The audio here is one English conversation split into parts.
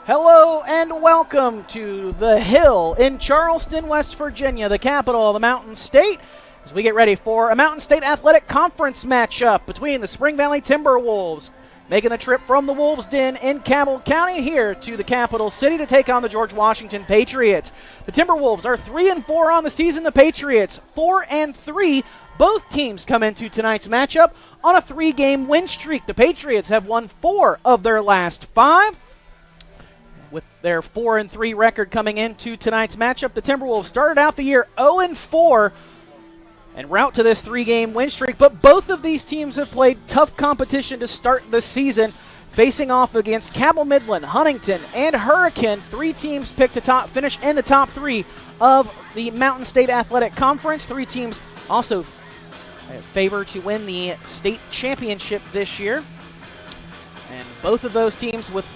Hello and welcome to the Hill in Charleston, West Virginia, the capital of the Mountain State, as we get ready for a Mountain State Athletic Conference matchup between the Spring Valley Timberwolves, making the trip from the Wolves' Den in Cabell County here to the capital city to take on the George Washington Patriots. The Timberwolves are 3-4 on the season. The Patriots 4-3. Both teams come into tonight's matchup on a 3-game win streak. The Patriots have won 4 of their last 5. With their 4-3 record coming into tonight's matchup, the Timberwolves started out the year 0-4 en route to this 3-game win streak, but both of these teams have played tough competition to start the season, facing off against Cabell Midland, Huntington, and Hurricane. 3 teams picked to finish in the top 3 of the Mountain State Athletic Conference. 3 teams also favored to win the state championship this year, and both of those teams with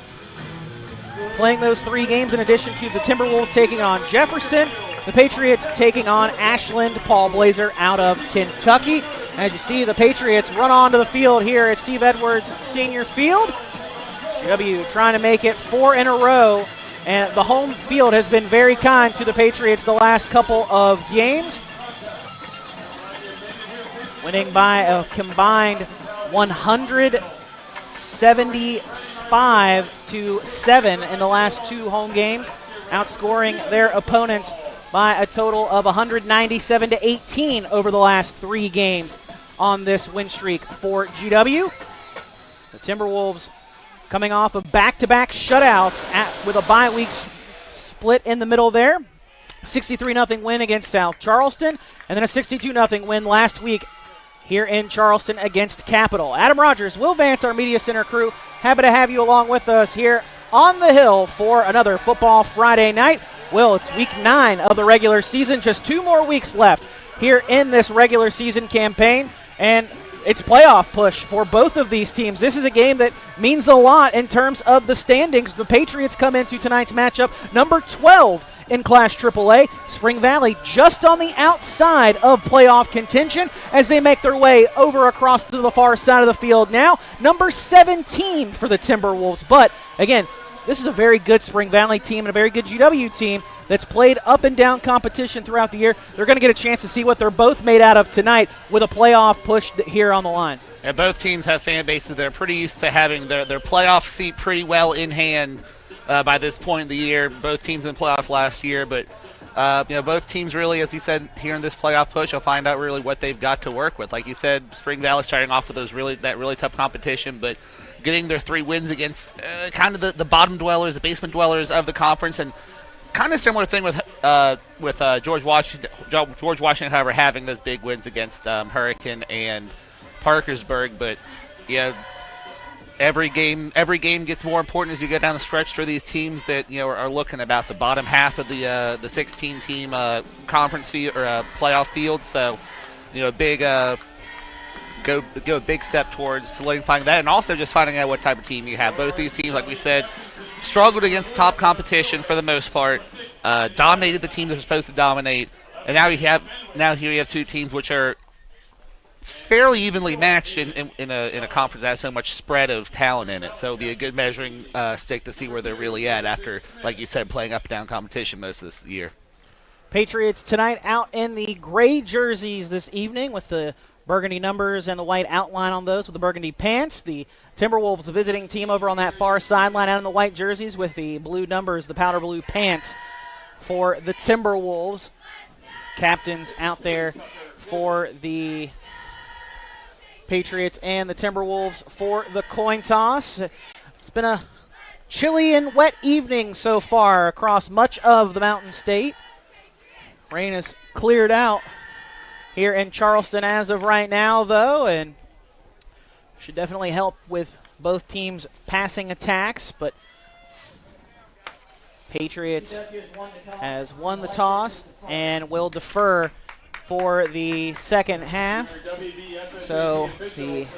playing those 3 games in addition to the Timberwolves taking on Jefferson, the Patriots taking on Ashland Paul Blazer out of Kentucky. As you see, the Patriots run onto the field here at Steve Edwards Senior Field. GW trying to make it 4 in a row, and the home field has been very kind to the Patriots the last couple of games, winning by a combined 175-7 in the last 2 home games, outscoring their opponents by a total of 197-18 over the last 3 games on this win streak for GW. The Timberwolves coming off of back-to-back shutouts with a bye week split in the middle there. 63-0 win against South Charleston, and then a 62-0 win last week here in Charleston against Capital. Adam Rogers, Will Vance, our Media Center crew, happy to have you along with us here on the Hill for another Football Friday night. Will, it's week 9 of the regular season, just 2 more weeks left here in this regular season campaign, and it's playoff push for both of these teams. This is a game that means a lot in terms of the standings. The Patriots come into tonight's matchup number 12 in Class AAA. Spring Valley just on the outside of playoff contention as they make their way over across to the far side of the field now. Number 17 for the Timberwolves. But, again, this is a very good Spring Valley team and a very good GW team that's played up and down competition throughout the year. They're going to get a chance to see what they're both made out of tonight with a playoff push here on the line. And both teams have fan bases that are pretty used to having their playoff seat pretty well in hand by this point in the year. Both teams in the playoffs last year, but both teams really, as you said, here in this playoff push, will find out really what they've got to work with. Like you said, Spring Valley starting off with that really tough competition, but getting their 3 wins against kind of the bottom dwellers, the basement dwellers of the conference, and kind of similar thing with George Washington. George Washington, however, having those big wins against Hurricane and Parkersburg, but every game gets more important as you go down the stretch for these teams that are looking about the bottom half of the 16-team conference field or playoff field. So big go a big step towards solidifying that, and also just finding out what type of team you have. Both these teams, like we said, struggled against top competition for the most part. Dominated the teams that are supposed to dominate, and now here you have 2 teams which are fairly evenly matched in a conference that has so much spread of talent in it. So it'll be a good measuring stick to see where they're really at after, like you said, playing up and down competition most of this year. Patriots tonight out in the gray jerseys this evening with the burgundy numbers and the white outline on those with the burgundy pants. The Timberwolves, a visiting team, over on that far sideline out in the white jerseys with the blue numbers, the powder blue pants for the Timberwolves. Captains out there for the Patriots and the Timberwolves for the coin toss. It's been a chilly and wet evening so far across much of the Mountain State. Rain has cleared out here in Charleston as of right now, though, and should definitely help with both teams' passing attacks, but Patriots has won the toss and will defer for the second half. So the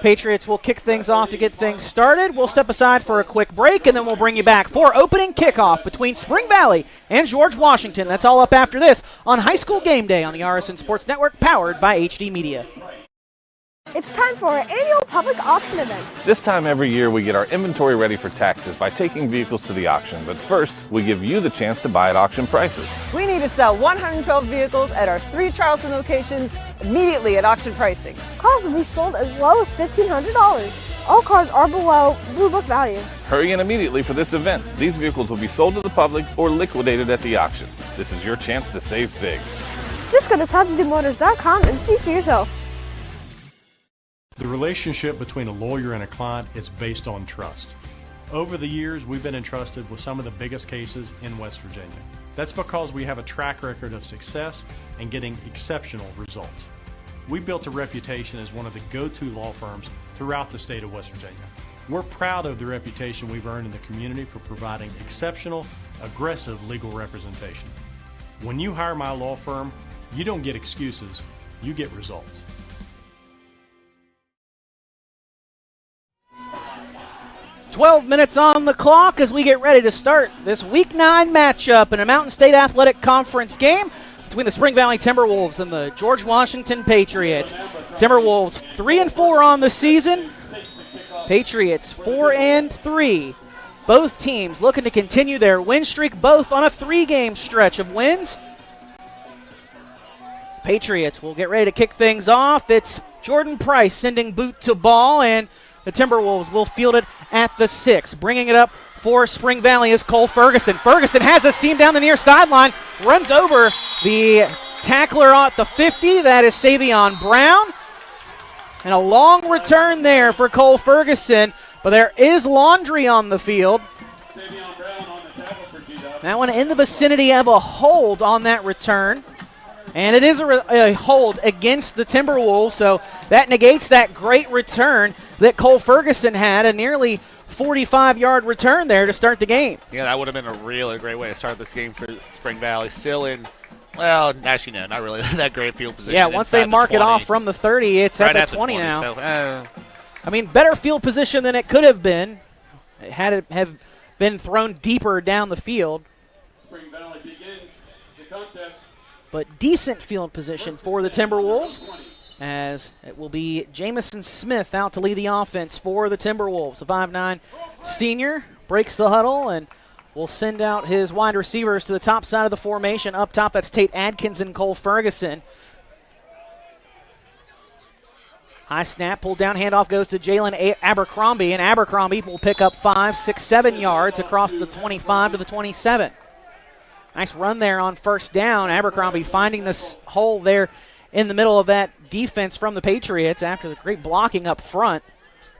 Patriots will kick things off to get things started. We'll step aside for a quick break, and then we'll bring you back for opening kickoff between Spring Valley and George Washington. That's all up after this on High School Game Day on the RSN Sports Network, powered by HD Media. It's time for our annual public auction event. This time every year we get our inventory ready for taxes by taking vehicles to the auction, but first we give you the chance to buy at auction prices. We need to sell 112 vehicles at our 3 Charleston locations immediately at auction pricing. Cars will be sold as low as $1,500. All cars are below Blue Book value. Hurry in immediately for this event. These vehicles will be sold to the public or liquidated at the auction. This is your chance to save big. Just go to TodsDMotors.com and see for yourself. The relationship between a lawyer and a client is based on trust. Over the years, we've been entrusted with some of the biggest cases in West Virginia. That's because we have a track record of success and getting exceptional results. We built a reputation as one of the go-to law firms throughout the state of West Virginia. We're proud of the reputation we've earned in the community for providing exceptional, aggressive legal representation. When you hire my law firm, you don't get excuses, you get results. "12 minutes on the clock as we get ready to start this Week 9 matchup in a Mountain State Athletic Conference game between the Spring Valley Timberwolves and the George Washington Patriots. Timberwolves 3-4 on the season. Patriots 4-3. Both teams looking to continue their win streak, both on a 3-game stretch of wins. Patriots will get ready to kick things off. It's Jordan Price sending boot to ball, and the Timberwolves will field it at the 6. Bringing it up for Spring Valley is Cole Ferguson. Ferguson has a seam down the near sideline, runs over the tackler at the 50. That is Savion Brown. And a long return there for Cole Ferguson, but there is laundry on the field. That one in the vicinity of a hold on that return. And it is a hold against the Timberwolves, so that negates that great return that Cole Ferguson had, a nearly 45-yard return there to start the game. Yeah, that would have been a really great way to start this game for Spring Valley. Still in, well, actually, no, not really that great field position. Yeah, once they mark it off from the 30, it's right at the 20 now. So, I mean, better field position than it could have been had it have been thrown deeper down the field. Spring Valley begins the contest. But decent field position for the Timberwolves, as it will be Jamison Smith out to lead the offense for the Timberwolves. The 5'9" senior breaks the huddle and will send out his wide receivers to the top side of the formation. Up top, that's Tate Adkins and Cole Ferguson. High snap, pulled down, handoff goes to Jalen Abercrombie, and Abercrombie will pick up 5, 6, 7 yards across the 25 to the 27. Nice run there on first down. Abercrombie finding this hole there in the middle of that defense from the Patriots after the great blocking up front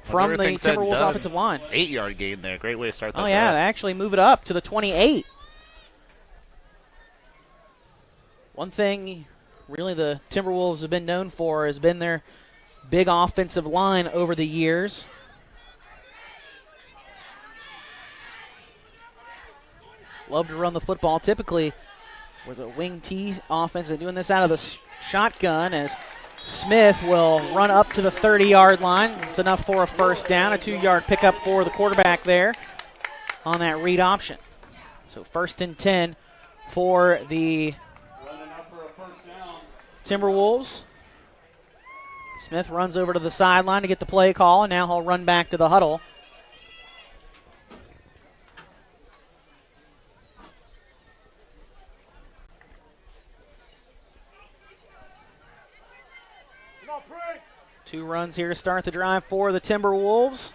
from the Timberwolves offensive line. 8-yard gain there. Great way to start that. Oh, yeah, they actually move it up to the 28. One thing really the Timberwolves have been known for has been their big offensive line over the years. Love to run the football. Typically was a wing T offense. They're doing this out of the shotgun as Smith will run up to the 30-yard line. It's enough for a first down, a 2-yard pickup for the quarterback there on that read option. So 1st and 10 for the Timberwolves. Smith runs over to the sideline to get the play call, and now he'll run back to the huddle. Two runs here to start the drive for the Timberwolves.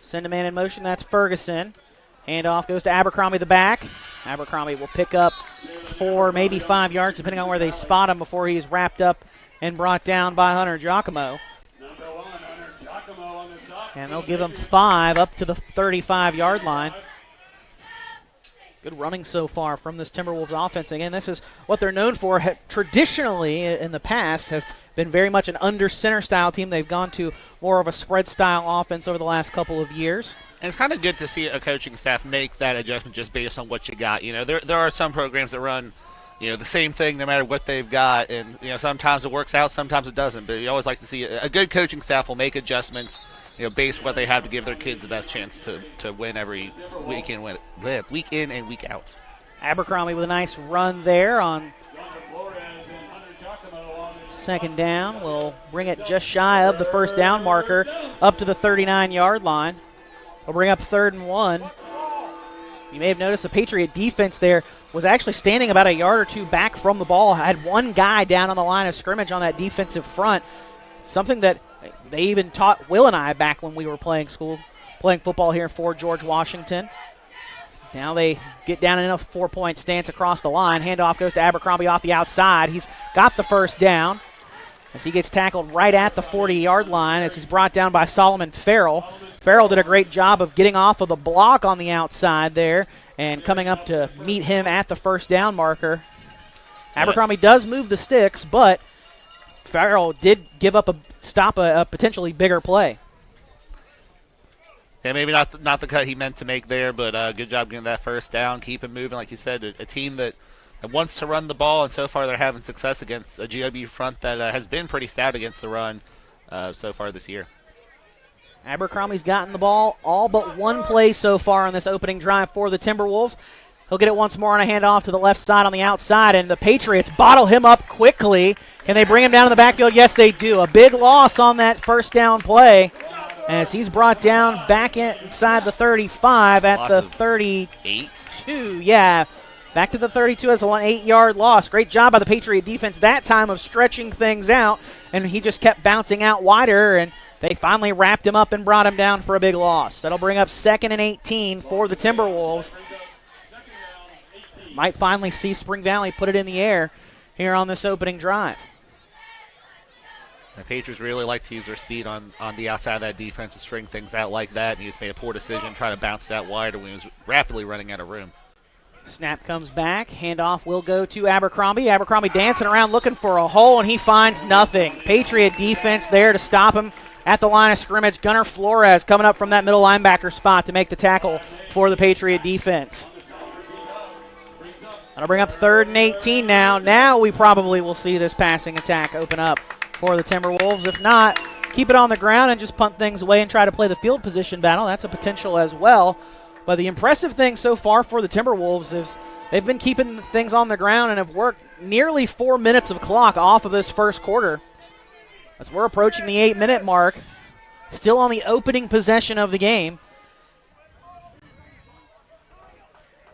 Send a man in motion. That's Ferguson. Handoff goes to Abercrombie, the back. Abercrombie will pick up 4, maybe 5 yards, depending on where they spot him before he's wrapped up and brought down by Hunter Giacomo. And they'll give him 5 up to the 35-yard line. Good running so far from this Timberwolves offense. Again, this is what they're known for. Traditionally, in the past, have been very much an under-center style team. They've gone to more of a spread-style offense over the last couple of years. And it's kind of good to see a coaching staff make that adjustment just based on what you got. You know, there are some programs that run, the same thing no matter what they've got. And, sometimes it works out, sometimes it doesn't. But you always like to see a good coaching staff will make adjustments, based on what they have to give their kids the best chance to win every week in and week out. Abercrombie with a nice run there on Second down will bring it just shy of the first down marker up to the 39-yard line. We'll bring up 3rd and 1. You may have noticed the Patriot defense there was actually standing about a yard or two back from the ball. Had one guy down on the line of scrimmage on that defensive front. Something that they even taught Will and I back when we were playing football here for George Washington. Now they get down in a 4-point stance across the line. Handoff goes to Abercrombie off the outside. He's got the first down as he gets tackled right at the 40-yard line as he's brought down by Solomon Farrell. Farrell did a great job of getting off of the block on the outside there and coming up to meet him at the first down marker. Abercrombie does move the sticks, but Farrell did give up a potentially bigger play. Yeah, maybe not the cut he meant to make there, but good job getting that first down, keep it moving. Like you said, a team that wants to run the ball, and so far they're having success against a GW front that has been pretty stout against the run so far this year. Abercrombie's gotten the ball all but one play so far on this opening drive for the Timberwolves. He'll get it once more on a handoff to the left side on the outside, and the Patriots bottle him up quickly. Can they bring him down in the backfield? Yes, they do. A big loss on that first down play as he's brought down back inside the 35 at the 32. Yeah, back to the 32 as an 8-yard loss. Great job by the Patriot defense that time of stretching things out, and he just kept bouncing out wider, and they finally wrapped him up and brought him down for a big loss. That'll bring up 2nd and 18 for the Timberwolves. Might finally see Spring Valley put it in the air here on this opening drive. The Patriots really like to use their speed on the outside of that defense to string things out like that, and he just made a poor decision trying to bounce it out wider when he was rapidly running out of room. Snap comes back. Handoff will go to Abercrombie. Abercrombie dancing around looking for a hole, and he finds nothing. Patriot defense there to stop him at the line of scrimmage. Gunnar Flores coming up from that middle linebacker spot to make the tackle for the Patriot defense. That'll bring up 3rd and 18 now. Now we probably will see this passing attack open up for the Timberwolves. If not, keep it on the ground and just punt things away and try to play the field position battle. That's a potential as well. But the impressive thing so far for the Timberwolves is they've been keeping things on the ground and have worked nearly 4 minutes of clock off of this first quarter. As we're approaching the 8-minute mark, still on the opening possession of the game.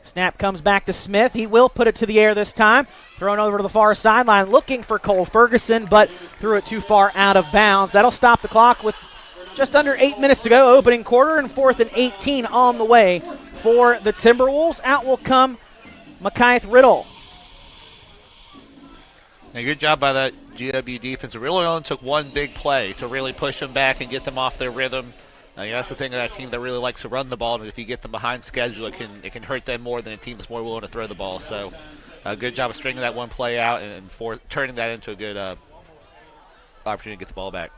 Snap comes back to Smith. He will put it to the air this time. Thrown over to the far sideline, looking for Cole Ferguson, but threw it too far out of bounds. That'll stop the clock with just under 8 minutes to go, opening quarter, and 4th and 18 on the way for the Timberwolves. Out will come Micaiah Riddle. Now, good job by that GW defense. It really only took one big play to really push them back and get them off their rhythm. That's the thing of that team that really likes to run the ball, and if you get them behind schedule, it can hurt them more than a team that's more willing to throw the ball. So, good job of stringing that one play out and turning that into a good opportunity to get the ball back.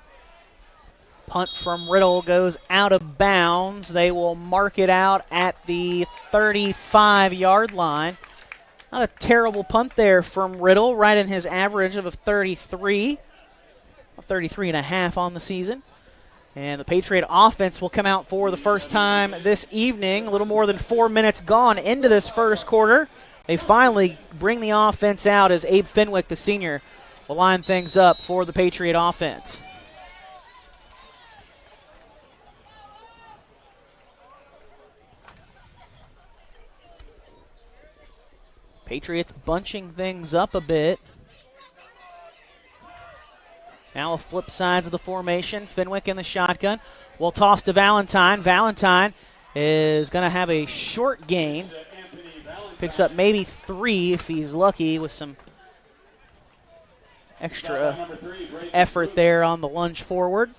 Punt from Riddle goes out of bounds. They will mark it out at the 35-yard line. Not a terrible punt there from Riddle, right in his average of a 33 and a half on the season. And the Patriot offense will come out for the first time this evening. A little more than 4 minutes gone into this first quarter. They finally bring the offense out as Abe Fenwick, the senior, will line things up for the Patriot offense. Patriots bunching things up a bit. Now a flip sides of the formation. Fenwick in the shotgun. We'll toss to Valentine. Valentine is going to have a short gain. Picks up maybe 3 if he's lucky with some extra effort there on the lunge forward.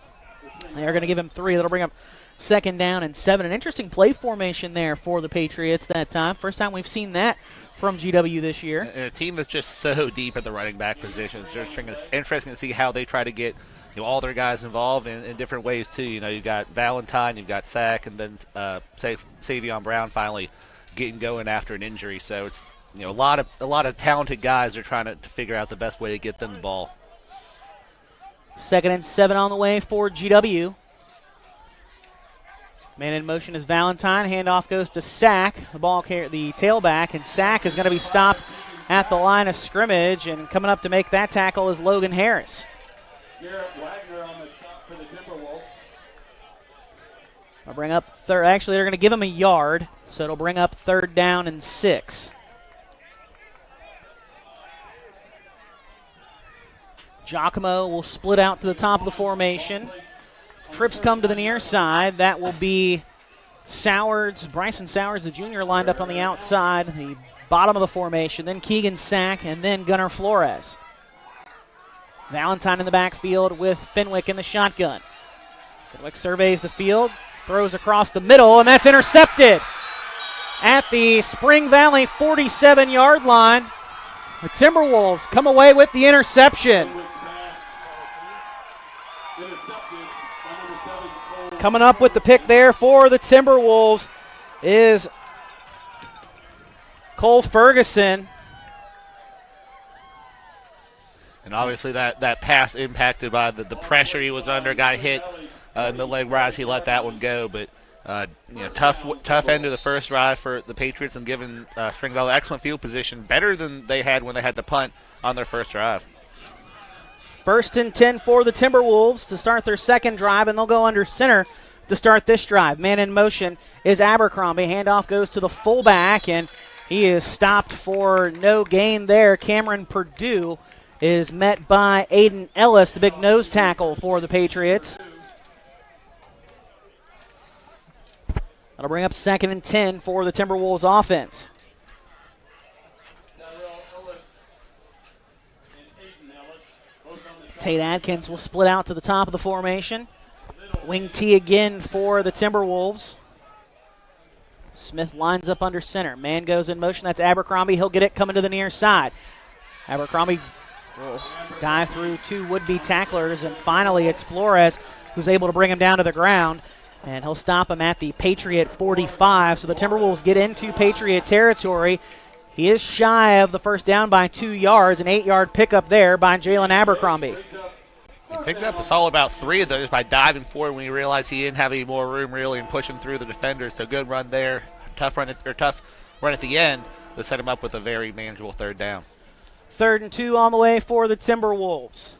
They're going to give him 3. That'll bring up 2nd down and 7. An interesting play formation there for the Patriots that time. First time we've seen that from GW this year. And a team that's just so deep at the running back position. It's just interesting to see how they try to get all their guys involved in different ways too. You've got Valentine, you've got Sack, and then Savion Brown finally getting going after an injury. So it's a lot of talented guys are trying to figure out the best way to get them the ball. 2nd and 7 on the way for GW. Man in motion is Valentine. Handoff goes to Sack, the tailback, and Sack is going to be stopped at the line of scrimmage, and coming up to make that tackle is Logan Harris. Garrett Wagner on the stop for the Timberwolves. I'll bring up third. Actually, they're going to give him a yard, so it'll bring up 3rd down and 6. Giacomo will split out to the top of the formation. Trips come to the near side. That will be Bryson Sowers, the junior, lined up on the outside, the bottom of the formation. Then Keegan Sack, and then Gunnar Flores. Valentine in the backfield with Fenwick in the shotgun. Fenwick surveys the field, throws across the middle, and that's intercepted at the Spring Valley 47-yard line. The Timberwolves come away with the interception. Coming up with the pick there for the Timberwolves is Cole Ferguson. And obviously that pass impacted by the pressure he was under, got hit in the leg rise. He let that one go, but tough end of the first drive for the Patriots, and given Spring Valley excellent field position, better than they had when they had to punt on their first drive. 1st and 10 for the Timberwolves to start their second drive, and they'll go under center to start this drive. Man in motion is Abercrombie. Handoff goes to the fullback, and he is stopped for no gain there. Cameron Purdue is met by Aiden Ellis, the big nose tackle for the Patriots. That'll bring up 2nd and 10 for the Timberwolves offense. Tate Adkins will split out to the top of the formation. Wing T again for the Timberwolves. Smith lines up under center. Man goes in motion. That's Abercrombie. He'll get it coming to the near side. Abercrombie will dive through 2 would-be tacklers, and finally it's Flores who's able to bring him down to the ground, and he'll stop him at the Patriot 45. So the Timberwolves get into Patriot territory. He is shy of the first down by 2 yards, an 8-yard pickup there by Jalen Abercrombie. He picked up a solid about 3 of those by diving forward when he realized he didn't have any more room really and pushing through the defenders. So good run there, tough run at the end to set him up with a very manageable 3rd down. 3rd and 2 on the way for the Timberwolves.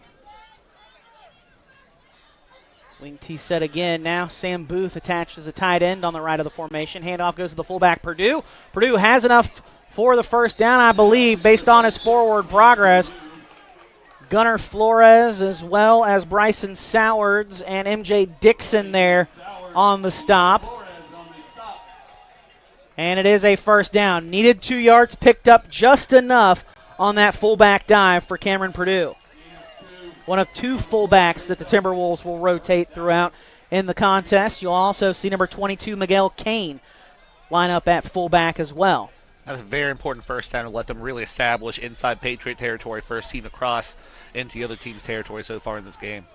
Wing T set again. Now Sam Booth attached as a tight end on the right of the formation. Handoff goes to the fullback Purdue. Purdue has enough for the first down, I believe, based on his forward progress. Gunnar Flores as well as Bryson Sowers and MJ Dixon there on the stop. And it is a first down. Needed 2 yards, picked up just enough on that fullback dive for Cameron Purdue. One of 2 fullbacks that the Timberwolves will rotate throughout in the contest. You'll also see number 22, Miguel Kane, line up at fullback as well. That's a very important first down to let them really establish inside Patriot territory, first team across into the other team's territory so far in this game.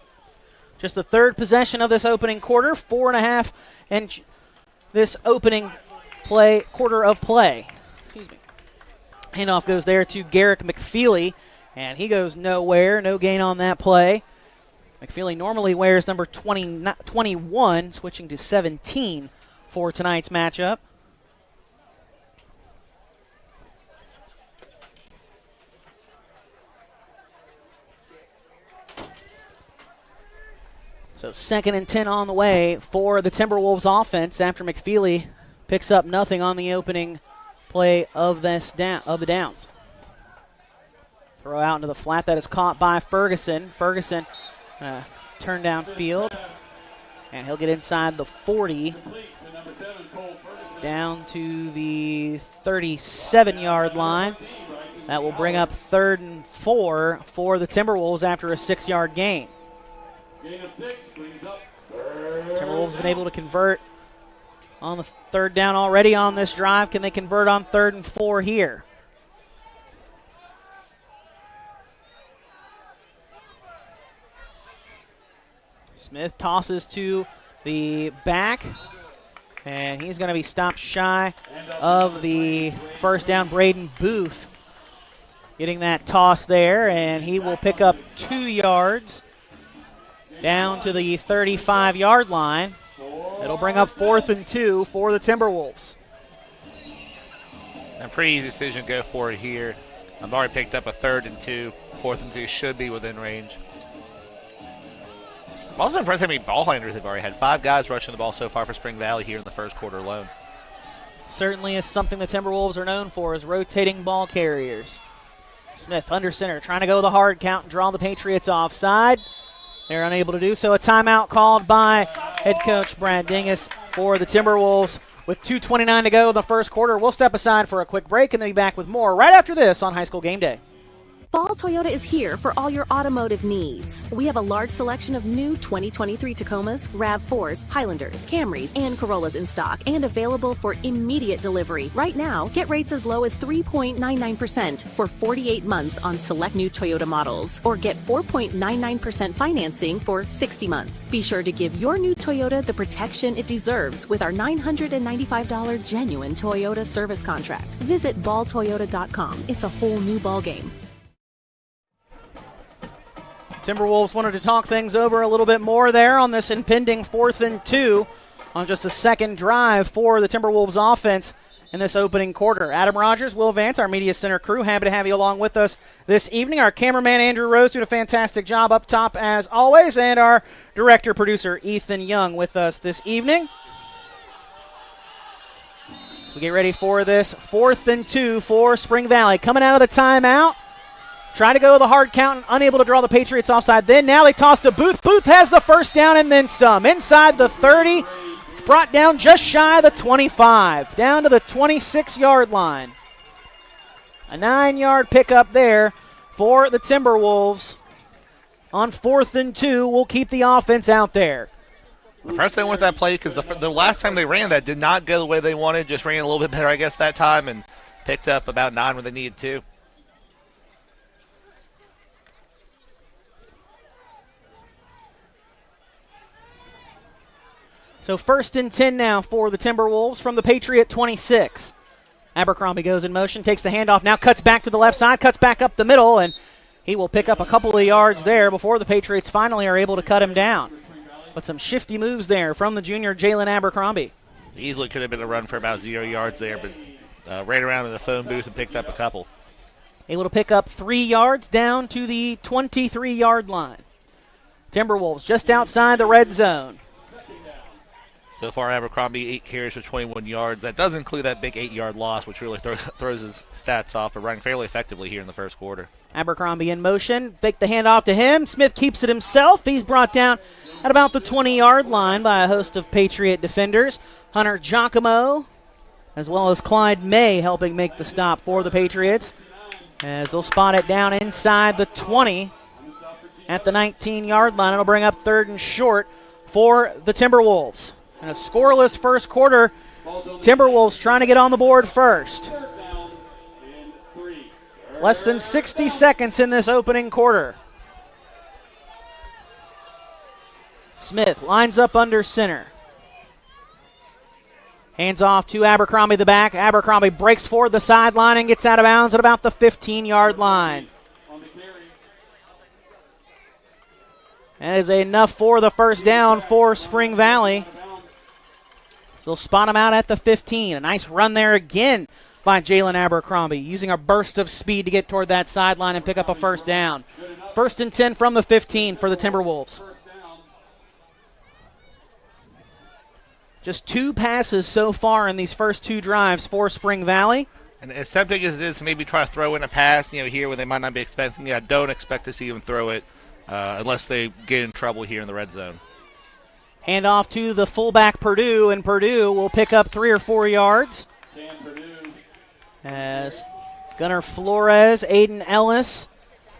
Just the 3rd possession of this opening quarter, 4.5 and this opening quarter of play. Excuse me. Handoff goes there to Garrick McFeely, and he goes nowhere. No gain on that play. McFeely normally wears number 21, switching to 17 for tonight's matchup. So 2nd and 10 on the way for the Timberwolves offense after McFeely picks up nothing on the opening play of the downs. Throw out into the flat. That is caught by Ferguson. Ferguson turned downfield, and he'll get inside the 40, down to the 37-yard line. That will bring up 3rd and 4 for the Timberwolves after a 6-yard gain. Timberwolves have been able to convert on the 3rd down already on this drive. Can they convert on 3rd and 4 here? Smith tosses to the back, and he's going to be stopped shy of the first down. Braden Booth getting that toss there, and he will pick up 2 yards down to the 35-yard line. It'll bring up 4th and 2 for the Timberwolves. A pretty easy decision to go for it here. Amari picked up a 3rd and 2. 4th and 2 should be within range. I'm also impressed how many ball handlers they've already had. 5 guys rushing the ball so far for Spring Valley here in the first quarter alone. Certainly is something the Timberwolves are known for, is rotating ball carriers. Smith under center, trying to go the hard count and draw the Patriots offside. They're unable to do so. A timeout called by head coach Brad Dingus for the Timberwolves. With 2:29 to go in the first quarter, we'll step aside for a quick break and then be back with more right after this on High School Game Day. Fall Toyota is here for all your automotive needs. We have a large selection of new 2023 Tacomas, RAV4s, Highlanders, Camrys, and Corollas in stock and available for immediate delivery. Right now, get rates as low as 3.99% for 48 months on select new Toyota models, or get 4.99% financing for 60 months. Be sure to give your new Toyota the protection it deserves with our $995 genuine Toyota service contract. Visit balltoyota.com. It's a whole new ballgame. Timberwolves wanted to talk things over a little bit more there on this impending 4th and 2 on just the second drive for the Timberwolves offense in this opening quarter. Adam Rogers, Will Vance, our Media Center crew, happy to have you along with us this evening. Our cameraman Andrew Rose doing a fantastic job up top as always, and our director-producer Ethan Young with us this evening. So we get ready for this 4th and 2 for Spring Valley. Coming out of the timeout. Trying to go the hard count and unable to draw the Patriots offside. Then now they toss to Booth. Booth has the first down and then some. Inside the 30, brought down just shy of the 25. Down to the 26-yard line. A 9-yard pickup there for the Timberwolves. On 4th and 2, we'll keep the offense out there. The first thing with that play, because the last time they ran that did not go the way they wanted. Just ran a little bit better, I guess, that time, and picked up about 9 when they needed to. So 1st and 10 now for the Timberwolves from the Patriot 26. Abercrombie goes in motion, takes the handoff, now cuts back to the left side, cuts back up the middle, and he will pick up a couple of yards there before the Patriots finally are able to cut him down. But some shifty moves there from the junior Jalen Abercrombie. Easily could have been a run for about 0 yards there, but ran around in the phone booth and picked up a couple. Able to pick up 3 yards down to the 23-yard line. Timberwolves just outside the red zone. So far, Abercrombie, 8 carries for 21 yards. That does include that big 8-yard loss, which really throws his stats off, but running fairly effectively here in the first quarter. Abercrombie in motion, fake the handoff to him. Smith keeps it himself. He's brought down at about the 20-yard line by a host of Patriot defenders. Hunter Giacomo, as well as Clyde May, helping make the stop for the Patriots, as they'll spot it down inside the 20 at the 19-yard line. It'll bring up 3rd and short for the Timberwolves. In a scoreless first quarter, Timberwolves trying to get on the board first. Less than 60 seconds in this opening quarter. Smith lines up under center. Hands off to Abercrombie, the back. Abercrombie breaks forward the sideline and gets out of bounds at about the 15-yard line. That is enough for the first down for Spring Valley. So they'll spot him out at the 15. A nice run there again by Jalen Abercrombie, using a burst of speed to get toward that sideline and pick up a first down. 1st and 10 from the 15 for the Timberwolves. Just 2 passes so far in these first 2 drives for Spring Valley. And as tempting as it is to maybe try to throw in a pass, here when they might not be expecting it, I don't expect to see them throw it unless they get in trouble here in the red zone. Hand off to the fullback Purdue, and Purdue will pick up 3 or 4 yards. As Gunnar Flores, Aiden Ellis,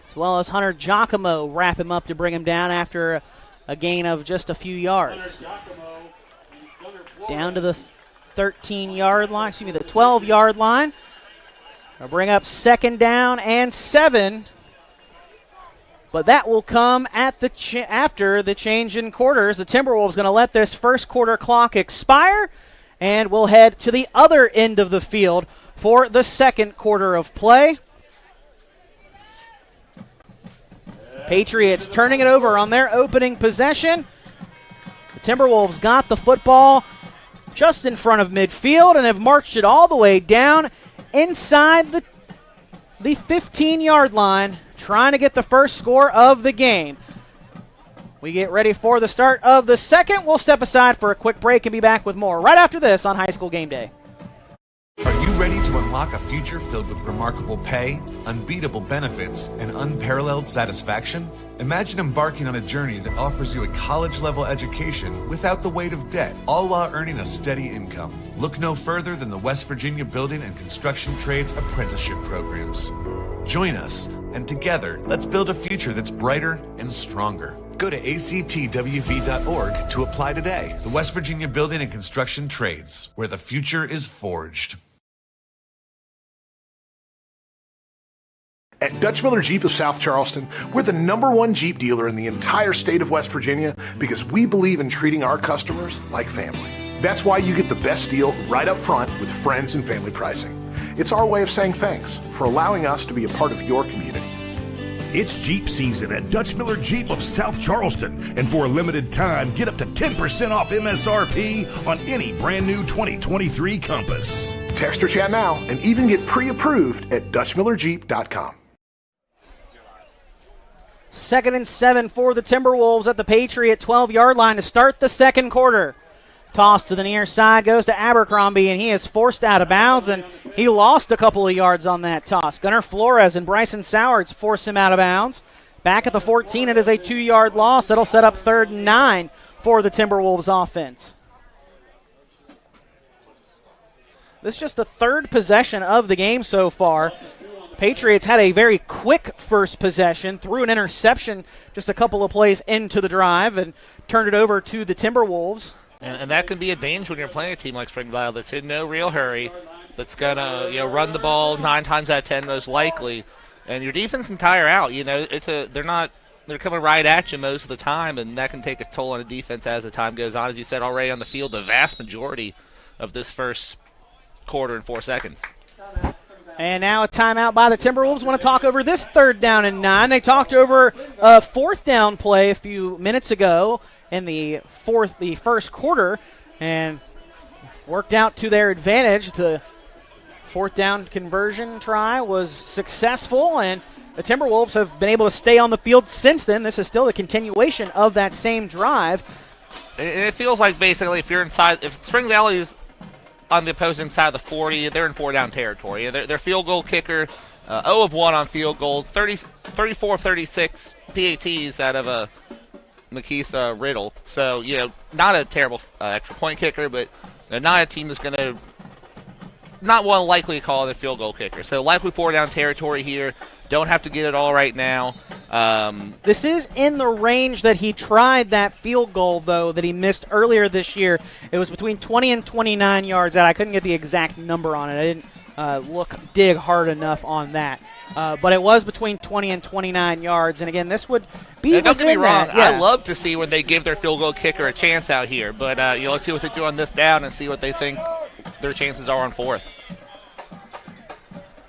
as well as Hunter Giacomo wrap him up to bring him down after a gain of just a few yards. Down to the 13-yard line, the 12-yard line. They'll bring up 2nd down and 7. But that will come at the after the change in quarters. The Timberwolves going to let this first quarter clock expire, and we'll head to the other end of the field for the second quarter of play. Patriots turning it over on their opening possession. The Timberwolves got the football just in front of midfield and have marched it all the way down inside the 15-yard line, trying to get the first score of the game. We get ready for the start of the second. We'll step aside for a quick break and be back with more right after this on High School Game Day. Are you ready to unlock a future filled with remarkable pay, unbeatable benefits, and unparalleled satisfaction? Imagine embarking on a journey that offers you a college-level education without the weight of debt, all while earning a steady income. Look no further than the West Virginia Building and Construction Trades Apprenticeship Programs. Join us, and together, let's build a future that's brighter and stronger. Go to actwv.org to apply today. The West Virginia Building and Construction Trades, where the future is forged. At Dutch Miller Jeep of South Charleston, we're the #1 Jeep dealer in the entire state of West Virginia because we believe in treating our customers like family. That's why you get the best deal right up front with friends and family pricing. It's our way of saying thanks for allowing us to be a part of your community. It's Jeep season at Dutch Miller Jeep of South Charleston, and for a limited time, get up to 10% off MSRP on any brand new 2023 Compass. Text or chat now and even get pre-approved at DutchMillerJeep.com. 2nd and 7 for the Timberwolves at the Patriot 12-yard line to start the second quarter. Toss to the near side goes to Abercrombie, and he is forced out of bounds, and he lost a couple of yards on that toss. Gunnar Flores and Bryson Sowards force him out of bounds. Back at the 14, it is a 2-yard loss. That'll set up 3rd and 9 for the Timberwolves offense. This is just the third possession of the game so far. Patriots had a very quick first possession, threw an interception just a couple of plays into the drive, and turned it over to the Timberwolves. And that can be a danger when you're playing a team like Spring Valley that's in no real hurry, that's going to run the ball 9 times out of 10 most likely, and your defense can tire out. They're coming right at you most of the time, and that can take a toll on the defense as the time goes on. As you said already on the field, the vast majority of this first quarter and 4 seconds. And now a timeout by the Timberwolves. Want to talk over this 3rd down and 9. They talked over a 4th down play a few minutes ago in the first quarter, and worked out to their advantage. The 4th down conversion try was successful, and the Timberwolves have been able to stay on the field since then. This is still a continuation of that same drive. It feels like basically if Spring Valley is on the opposing side of the 40, they're in 4-down territory. Their field goal kicker, 0 of 1 on field goals, 34-36 PATs out of McKeith Riddle. So, not a terrible extra point kicker, but not a team that's going to not one likely to call it a field goal kicker. So likely 4-down territory here. Don't have to get it all right now. This is in the range that he tried that field goal, though, that he missed earlier this year. It was between 20 and 29 yards out. I couldn't get the exact number on it. I didn't dig hard enough on that. But it was between 20 and 29 yards. And, again, this would be within don't get me wrong. that. Yeah. I love to see when they give their field goal kicker a chance out here. But let's see what they do on this down and see what they think their chances are on 4th.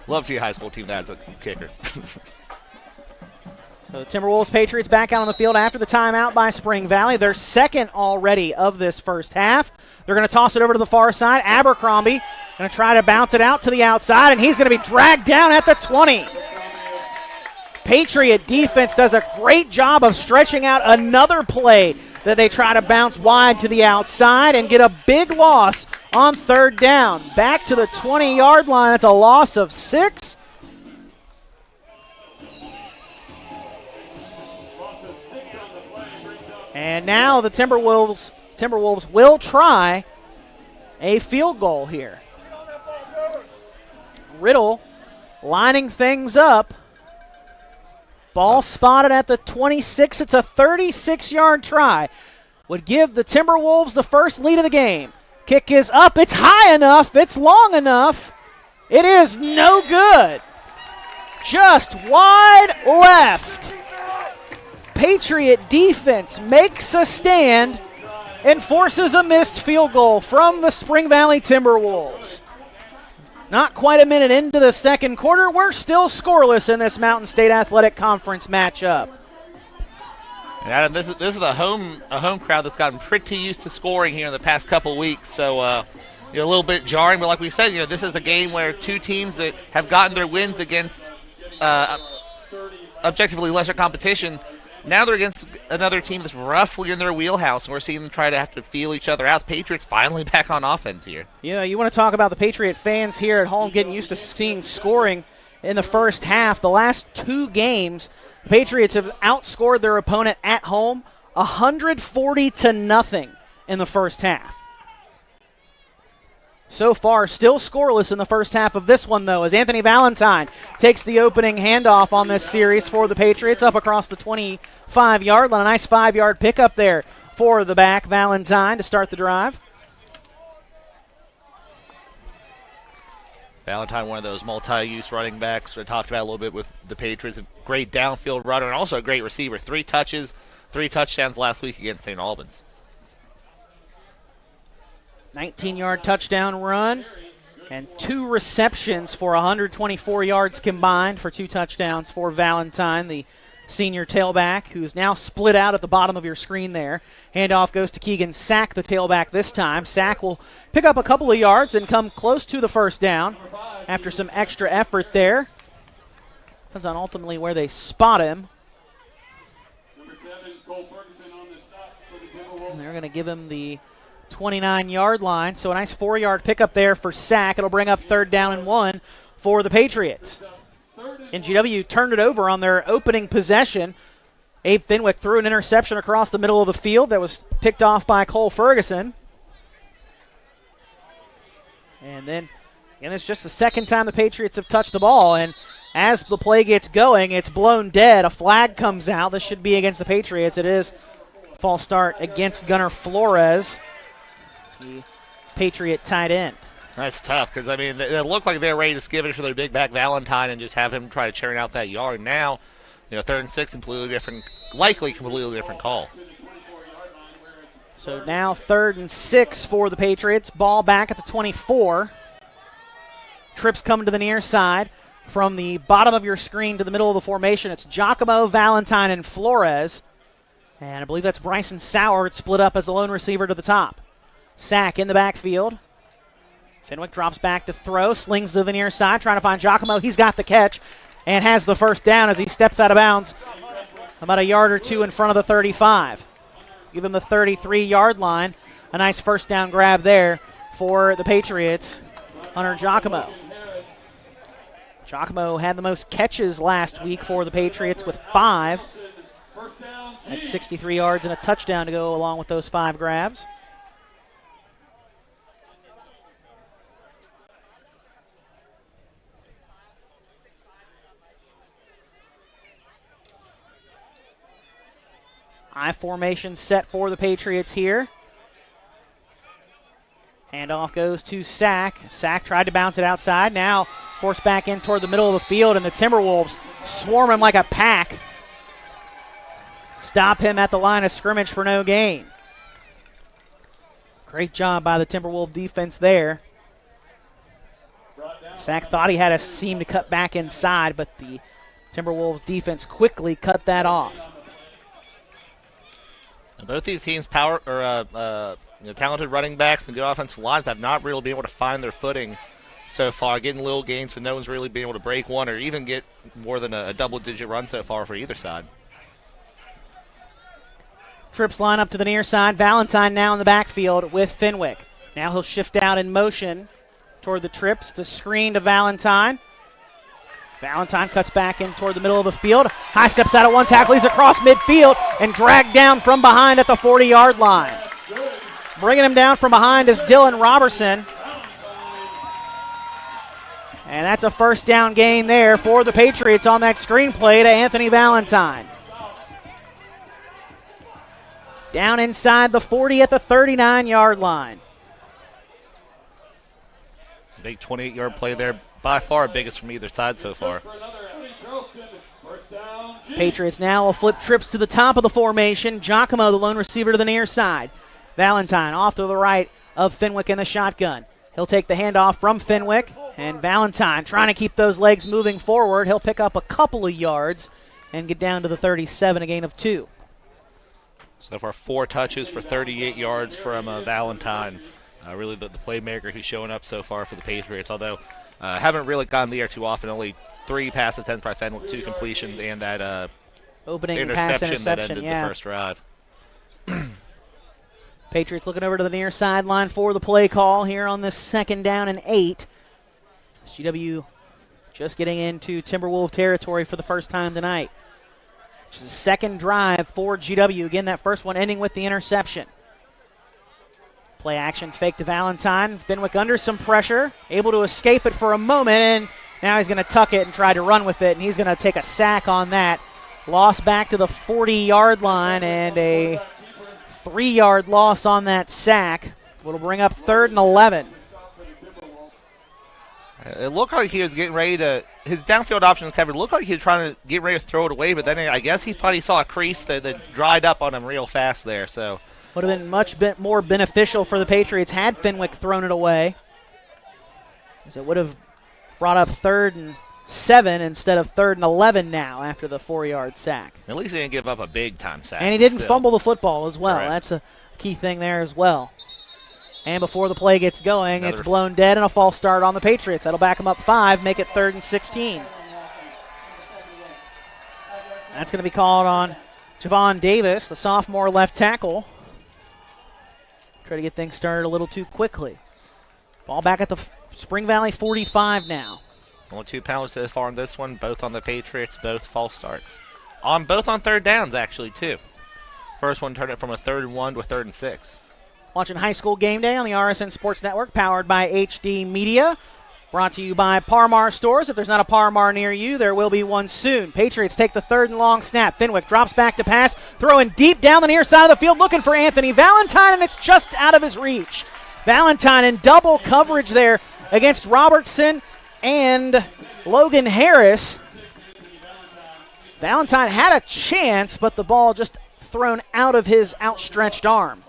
Love to see a high school team that has a kicker. So the Timberwolves Patriots back out on the field after the timeout by Spring Valley. Their second already of this first half. They're going to toss it over to the far side. Abercrombie going to try to bounce it out to the outside, and he's going to be dragged down at the 20. Patriot defense does a great job of stretching out another play that they try to bounce wide to the outside and get a big loss on 3rd down. Back to the 20-yard line. It's a loss of 6. And now the Timberwolves will try a field goal here. Riddle lining things up. Ball spotted at the 26. It's a 36-yard try. Would give the Timberwolves the first lead of the game. Kick is up. It's high enough. It's long enough. It is no good. Just wide left. Patriot defense makes a stand and forces a missed field goal from the Spring Valley Timberwolves. Not quite a minute into the second quarter. We're still scoreless in this Mountain State Athletic Conference matchup. Yeah, this is a home crowd that's gotten pretty used to scoring here in the past couple of weeks. So a little bit jarring, but like we said, this is a game where two teams that have gotten their wins against objectively lesser competition. Now they're against another team that's roughly in their wheelhouse, and we're seeing them try to have to feel each other out. The Patriots finally back on offense here. Yeah, you want to talk about the Patriot fans here at home getting used to seeing scoring in the first half. The last 2 games, the Patriots have outscored their opponent at home 140-0 in the first half. So far, still scoreless in the first half of this one, though, as Anthony Valentine takes the opening handoff on this series for the Patriots up across the 25-yard line. A nice 5-yard pickup there for the back, Valentine, to start the drive. Valentine, one of those multi-use running backs we talked about a little bit with the Patriots. A great downfield runner and also a great receiver. 3 touches, 3 touchdowns last week against St. Albans. 19-yard touchdown run and 2 receptions for 124 yards combined for 2 touchdowns for Valentine, the senior tailback, who's now split out at the bottom of your screen there. Handoff goes to Keegan Sack, the tailback this time. Sack will pick up a couple of yards and come close to the first down after some extra effort there. Depends on ultimately where they spot him. And they're going to give him the 29-yard line, so a nice 4-yard pickup there for Sack. It'll bring up 3rd down and 1 for the Patriots. NGW turned it over on their opening possession. Abe Fenwick threw an interception across the middle of the field that was picked off by Cole Ferguson. And then, again, it's just the second time the Patriots have touched the ball, and as the play gets going, it's blown dead. A flag comes out. This should be against the Patriots. It is false start against Gunnar Flores, the Patriot tight end. That's tough because, I mean, it looked like they were ready to give it to their big back Valentine and just have him try to churn out that yard. Now, 3rd and 6, completely different, likely completely different call. So now 3rd and 6 for the Patriots. Ball back at the 24. Trips coming to the near side. From the bottom of your screen to the middle of the formation, it's Giacomo, Valentine, and Flores. And I believe that's Bryson Sauer. It's split up as the lone receiver to the top. Sack in the backfield. Fenwick drops back to throw, slings to the near side, trying to find Giacomo. He's got the catch and has the first down as he steps out of bounds about a yard or 2 in front of the 35. Give him the 33-yard line. A nice first down grab there for the Patriots. Hunter Giacomo. Giacomo had the most catches last week for the Patriots with 5. That's 63 yards and a touchdown to go along with those 5 grabs. I formation set for the Patriots here. Handoff goes to Sack. Sack tried to bounce it outside. Now forced back in toward the middle of the field, and the Timberwolves swarm him like a pack. Stop him at the line of scrimmage for no gain. Great job by the Timberwolves defense there. Sack thought he had a seam to cut back inside, but the Timberwolves defense quickly cut that off. Both these teams, talented running backs and good offensive lines, have not really been able to find their footing so far, getting little gains, but no one's really been able to break one or even get more than a double-digit run so far for either side. Trips line up to the near side. Valentine now in the backfield with Fenwick. Now he'll shift out in motion toward the trips to screen to Valentine. Valentine cuts back in toward the middle of the field. High steps out at one tackle. He's across midfield and dragged down from behind at the 40-yard line. Bringing him down from behind is Dylan Robertson. And that's a first down gain there for the Patriots on that screen play to Anthony Valentine. Down inside the 40 at the 39-yard line. Big 28-yard play there. By far biggest from either side so far. Patriots now will flip trips to the top of the formation. Giacomo, the lone receiver, to the near side. Valentine off to the right of Fenwick in the shotgun. He'll take the handoff from Fenwick, and Valentine trying to keep those legs moving forward. He'll pick up a couple of yards and get down to the 37, a gain of 2. So far 4 touches for 38 yards from Valentine. Really the playmaker who's showing up so far for the Patriots, although haven't really gotten the air too often, only 3 pass attempts by Fenwick, 2 completions, and that opening interception that ended yeah. the first drive. Patriots looking over to the near sideline for the play call here on this 2nd down and 8. GW just getting into Timberwolf territory for the first time tonight. Which is the 2nd drive for GW. Again, that first one ending with the interception. Play action fake to Valentine. Fenwick under some pressure, able to escape it for a moment, and now he's going to tuck it and try to run with it, and he's going to take a sack on that. Loss back to the 40-yard line, and a 3-yard loss on that sack. Will bring up 3rd and 11. It looked like he was getting ready to, his downfield option was covered. It looked like he was trying to get ready to throw it away, but then I guess he thought he saw a crease that dried up on him real fast there. So would have been much more beneficial for the Patriots had Fenwick thrown it away, as it would have brought up 3rd and 7 instead of 3rd and 11 now after the 4-yard sack. At least he didn't give up a big-time sack. And he didn't fumble the football as well. Right. That's a key thing there as well. And before the play gets going, it's blown dead and a false start on the Patriots. That'll back them up 5, make it 3rd and 16. That's going to be called on Javon Davis, the sophomore left tackle. Try to get things started a little too quickly. Ball back at the Spring Valley 45 now. Only 2 penalties so far in this one, both on the Patriots, both false starts. Both on 3rd downs, actually, too. First one turned it from a 3rd and 1 to a 3rd and 6. Watching High School Gameday on the RSN Sports Network, powered by HD Media. Brought to you by Parmar Stores. If there's not a Parmar near you, there will be one soon. Patriots take the 3rd and long snap. Fenwick drops back to pass, throwing deep down the near side of the field, looking for Anthony Valentine, and it's just out of his reach. Valentine in double coverage there against Robertson and Logan Harris. Valentine had a chance, but the ball just thrown out of his outstretched arm.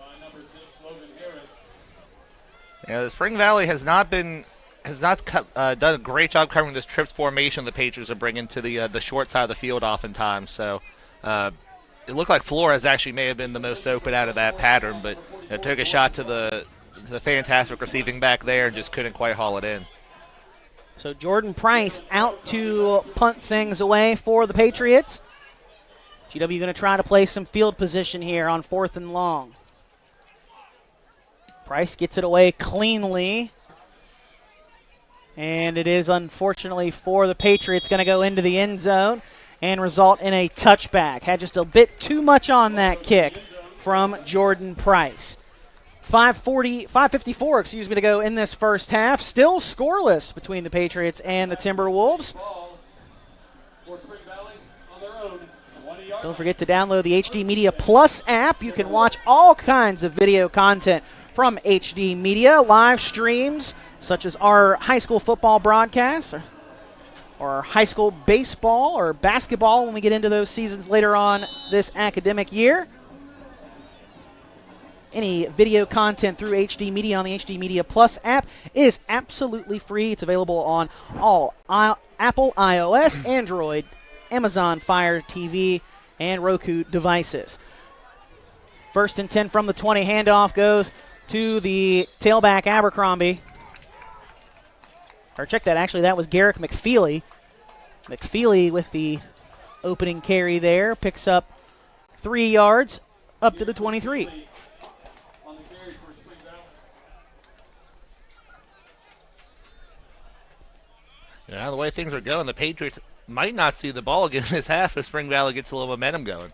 Yeah, the Spring Valley has not done a great job covering this trips formation the Patriots are bringing to the short side of the field oftentimes. So it looked like Flores actually may have been the most open out of that pattern, but took a shot to the fantastic receiving back there and just couldn't quite haul it in. So Jordan Price out to punt things away for the Patriots. GW going to try to play some field position here on 4th and long. Price gets it away cleanly. And it is, unfortunately for the Patriots, going to go into the end zone and result in a touchback. Had just a bit too much on that kick from Jordan Price. 5:54 to go in this first half. Still scoreless between the Patriots and the Timberwolves. Don't forget to download the HD Media Plus app. You can watch all kinds of video content from HD Media, live streams such as our high school football broadcasts or high school baseball or basketball when we get into those seasons later on this academic year. Any video content through HD Media on the HD Media Plus app is absolutely free. It's available on all Apple, iOS, Android, Amazon Fire TV, and Roku devices. 1st and 10 from the 20. Handoff goes to the tailback Abercrombie. Or check that, actually that was Garrick McFeely. McFeely with the opening carry there. Picks up 3 yards up to the 23. The way things are going, the Patriots might not see the ball again this half if Spring Valley gets a little momentum going.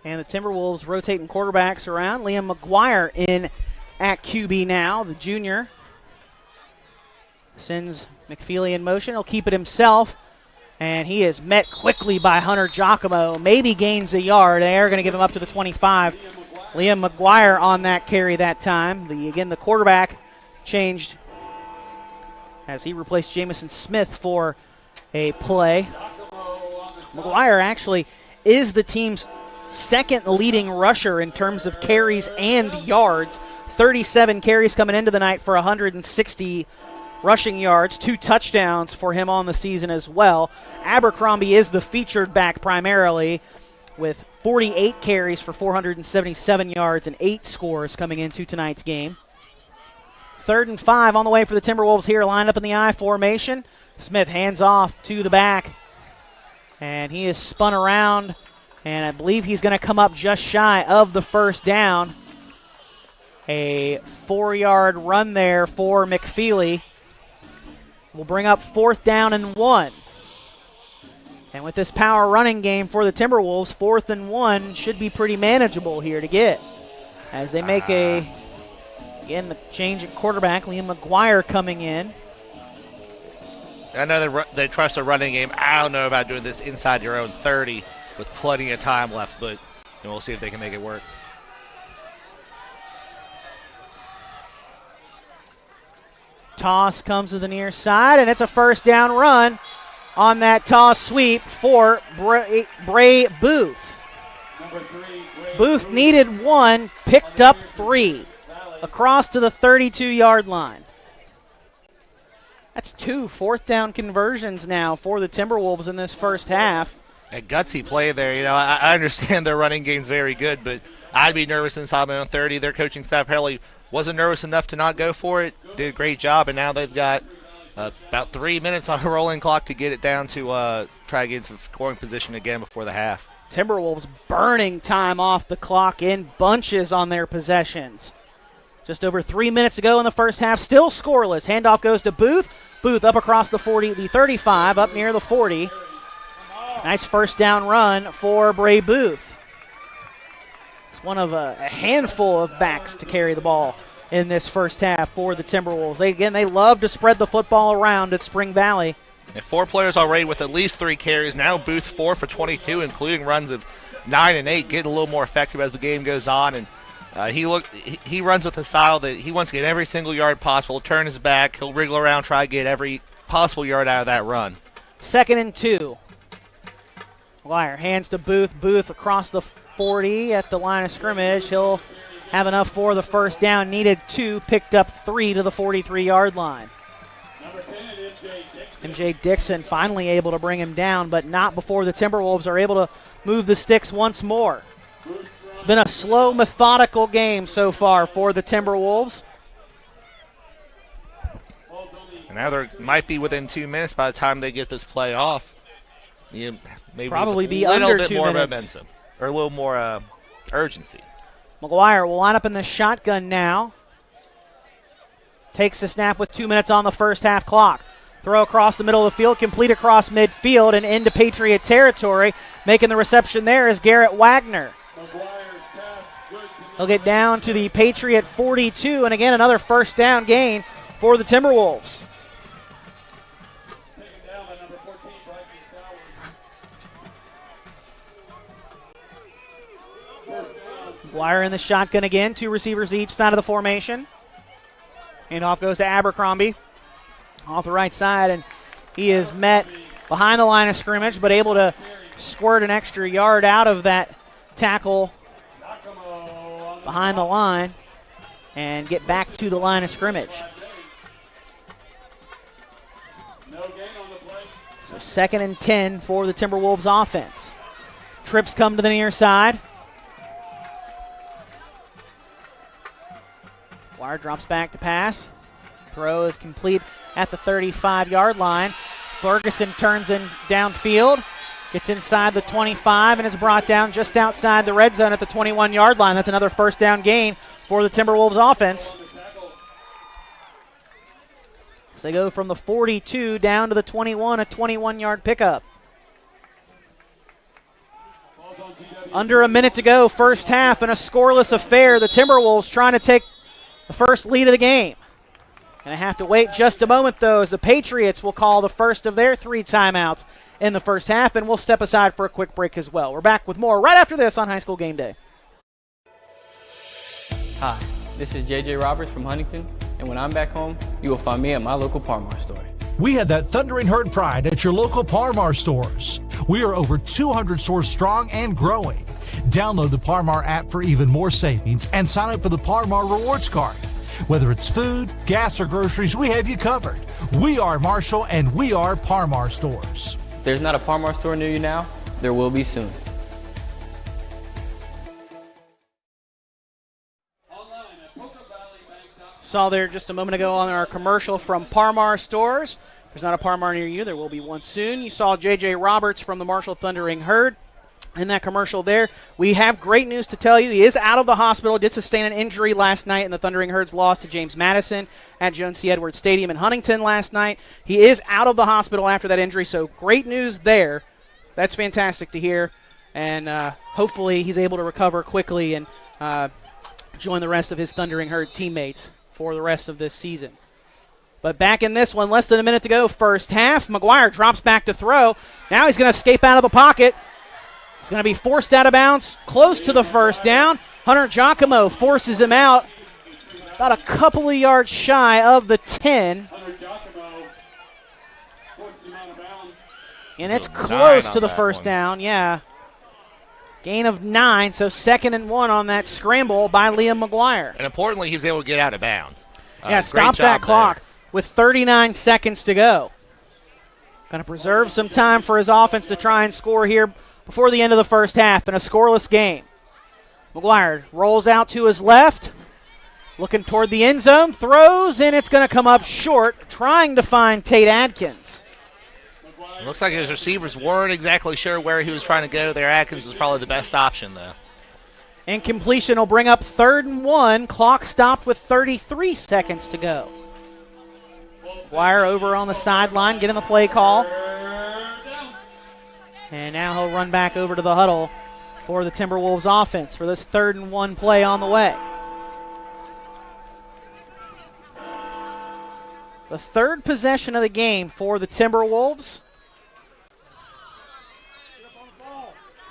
And the Timberwolves rotating quarterbacks around. Liam McGuire in at QB now, the junior. Sends McFeely in motion. He'll keep it himself. And he is met quickly by Hunter Giacomo. Maybe gains a yard. They are going to give him up to the 25. Liam McGuire on that carry that time. The quarterback changed as he replaced Jamison Smith for a play. McGuire actually is the team's 2nd leading rusher in terms of carries and yards. 37 carries coming into the night for 160 rushing yards, 2 touchdowns for him on the season as well. Abercrombie is the featured back primarily with 48 carries for 477 yards and 8 scores coming into tonight's game. 3rd and 5 on the way for the Timberwolves here, lined up in the I formation. Smith hands off to the back, and he is spun around, and I believe he's going to come up just shy of the first down. A 4-yard run there for McFeely. Will bring up 4th down and 1. And with this power running game for the Timberwolves, 4th and 1 should be pretty manageable here to get. As they make again, the change at quarterback, Liam McGuire coming in. I know they trust a running game. I don't know about doing this inside your own 30 with plenty of time left, but we'll see if they can make it work. Toss comes to the near side, and it's a 1st down run on that toss sweep for Bray Booth. Booth needed 1, picked up 3, across to the 32-yard line. That's 2 4th down conversions now for the Timberwolves in this first half. A gutsy play there. I understand their running game's very good, but I'd be nervous inside my own 30. Their coaching staff apparently wasn't nervous enough to not go for it. Did a great job, and now they've got about 3 minutes on a rolling clock to get it down to try to get into scoring position again before the half. Timberwolves burning time off the clock in bunches on their possessions. Just over 3 minutes to go in the first half, still scoreless. Handoff goes to Booth. Booth up across the 40, the 35, up near the 40. Nice 1st down run for Bray Booth. It's one of a handful of backs to carry the ball in this first half for the Timberwolves. They love to spread the football around at Spring Valley. And 4 players already with at least 3 carries. Now Booth 4 for 22, including runs of 9 and 8, getting a little more effective as the game goes on. And he runs with a style that he wants to get every single yard possible, turn his back, he'll wriggle around, try to get every possible yard out of that run. 2nd and 2. McGuire hands to Booth. Booth across the 40 at the line of scrimmage. He'll have enough for the 1st down. Needed 2, picked up 3 to the 43-yard line. MJ Dixon finally able to bring him down, but not before the Timberwolves are able to move the sticks once more. It's been a slow, methodical game so far for the Timberwolves. And now they might be within 2 minutes by the time they get this play off. Maybe probably be under 2 minutes. A little bit more momentum, or a little more urgency. McGuire will line up in the shotgun now. Takes the snap with 2 minutes on the first half clock. Throw across the middle of the field, complete across midfield and into Patriot territory. Making the reception there is Garrett Wagner. He'll get down to the Patriot 42, and again another 1st down gain for the Timberwolves. McGuire in the shotgun again, 2 receivers each side of the formation. Handoff goes to Abercrombie off the right side, and he is met behind the line of scrimmage, but able to squirt an extra yard out of that tackle behind the line and get back to the line of scrimmage. So 2nd and 10 for the Timberwolves offense. Trips come to the near side. Wire drops back to pass. Throw is complete at the 35-yard line. Ferguson turns in downfield. Gets inside the 25 and is brought down just outside the red zone at the 21-yard line. That's another 1st down gain for the Timberwolves offense. So they go from the 42 down to the 21, a 21-yard pickup. Under a minute to go, first half, in a scoreless affair. The Timberwolves trying to take the first lead of the game. Going to have to wait just a moment, though, as the Patriots will call the first of their 3 timeouts in the first half, and we'll step aside for a quick break as well. We're back with more right after this on High School Game Day. Hi, this is JJ Roberts from Huntington, and when I'm back home, you will find me at my local Parmar store. We had that thundering herd pride at your local Parmar stores. We are over 200 stores strong and growing. Download the Parmar app for even more savings and sign up for the Parmar Rewards Card. Whether it's food, gas, or groceries, we have you covered. We are Marshall, and we are Parmar stores. If there's not a Parmar store near you now, there will be soon. Saw there just a moment ago on our commercial from Parmar Stores. There's not a Parmar near you. There will be one soon. You saw J.J. Roberts from the Marshall Thundering Herd in that commercial there. We have great news to tell you. He is out of the hospital. Did sustain an injury last night in the Thundering Herd's loss to James Madison at Jones C. Edwards Stadium in Huntington last night. He is out of the hospital after that injury, so great news there. That's fantastic to hear. And hopefully he's able to recover quickly and join the rest of his Thundering Herd teammates for the rest of this season. But back in this one, less than a minute to go, first half. McGuire drops back to throw. Now he's going to escape out of the pocket. He's going to be forced out of bounds, close to the first down. Hunter Giacomo forces him out, about a couple of yards shy of the 10. And it's close to the first down, yeah. Gain of 9, so 2nd and 1 on that scramble by Liam McGuire. And importantly, he was able to get out of bounds. Yeah, stops that clock with 39 seconds to go. Going to preserve some time for his offense to try and score here before the end of the first half in a scoreless game. McGuire rolls out to his left, looking toward the end zone, throws, and it's going to come up short, trying to find Tate Adkins. It looks like his receivers weren't exactly sure where he was trying to go there. Atkins was probably the best option, though. Incompletion will bring up 3rd and 1. Clock stopped with 33 seconds to go. McGuire over on the sideline, getting the play call. And now he'll run back over to the huddle for the Timberwolves offense for this 3rd and 1 play on the way. The 3rd possession of the game for the Timberwolves.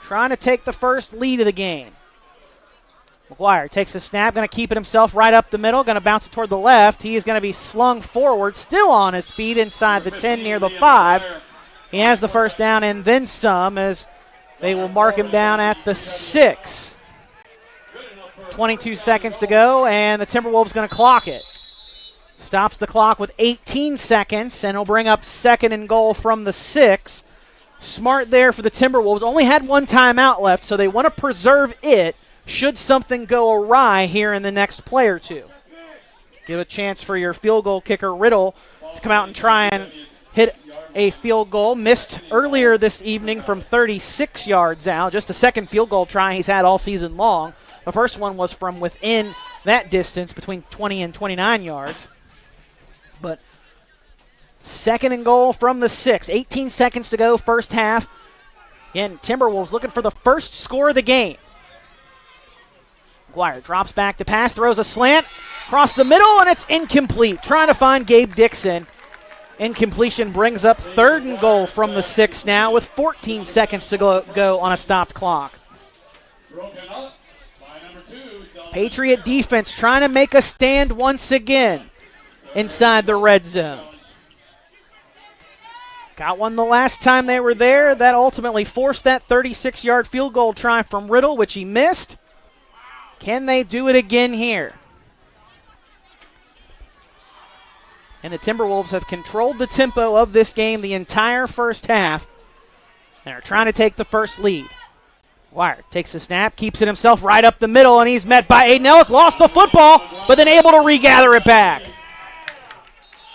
Trying to take the first lead of the game. McGuire takes the snap, going to keep it himself right up the middle, going to bounce it toward the left. He is going to be slung forward, still on his feet inside the 10 near the 5. He has the first down and then some as they will mark him down at the 6. 22 seconds to go, and the Timberwolves going to clock it. Stops the clock with 18 seconds, and he'll bring up 2nd and goal from the 6. Smart there for the Timberwolves. Only had one timeout left, so they want to preserve it should something go awry here in the next play or two. Give a chance for your field goal kicker, Riddle, to come out and try and hit a field goal. Missed earlier this evening from 36 yards out. Just the 2nd field goal try he's had all season long. The first one was from within that distance, between 20 and 29 yards. But 2nd and goal from the 6. 18 seconds to go, first half. Again, Timberwolves looking for the first score of the game. McGuire drops back to pass, throws a slant across the middle, and it's incomplete. Trying to find Gabe Dixon. Incompletion brings up 3rd and goal from the 6 now with 14 seconds to go on a stopped clock. Patriot defense trying to make a stand once again inside the red zone. Got one the last time they were there. That ultimately forced that 36-yard field goal try from Riddle, which he missed. Can they do it again here? And the Timberwolves have controlled the tempo of this game the entire first half and are trying to take the first lead. Wire takes the snap, keeps it himself right up the middle, and he's met by Aiden Ellis. Lost the football, but then able to regather it back.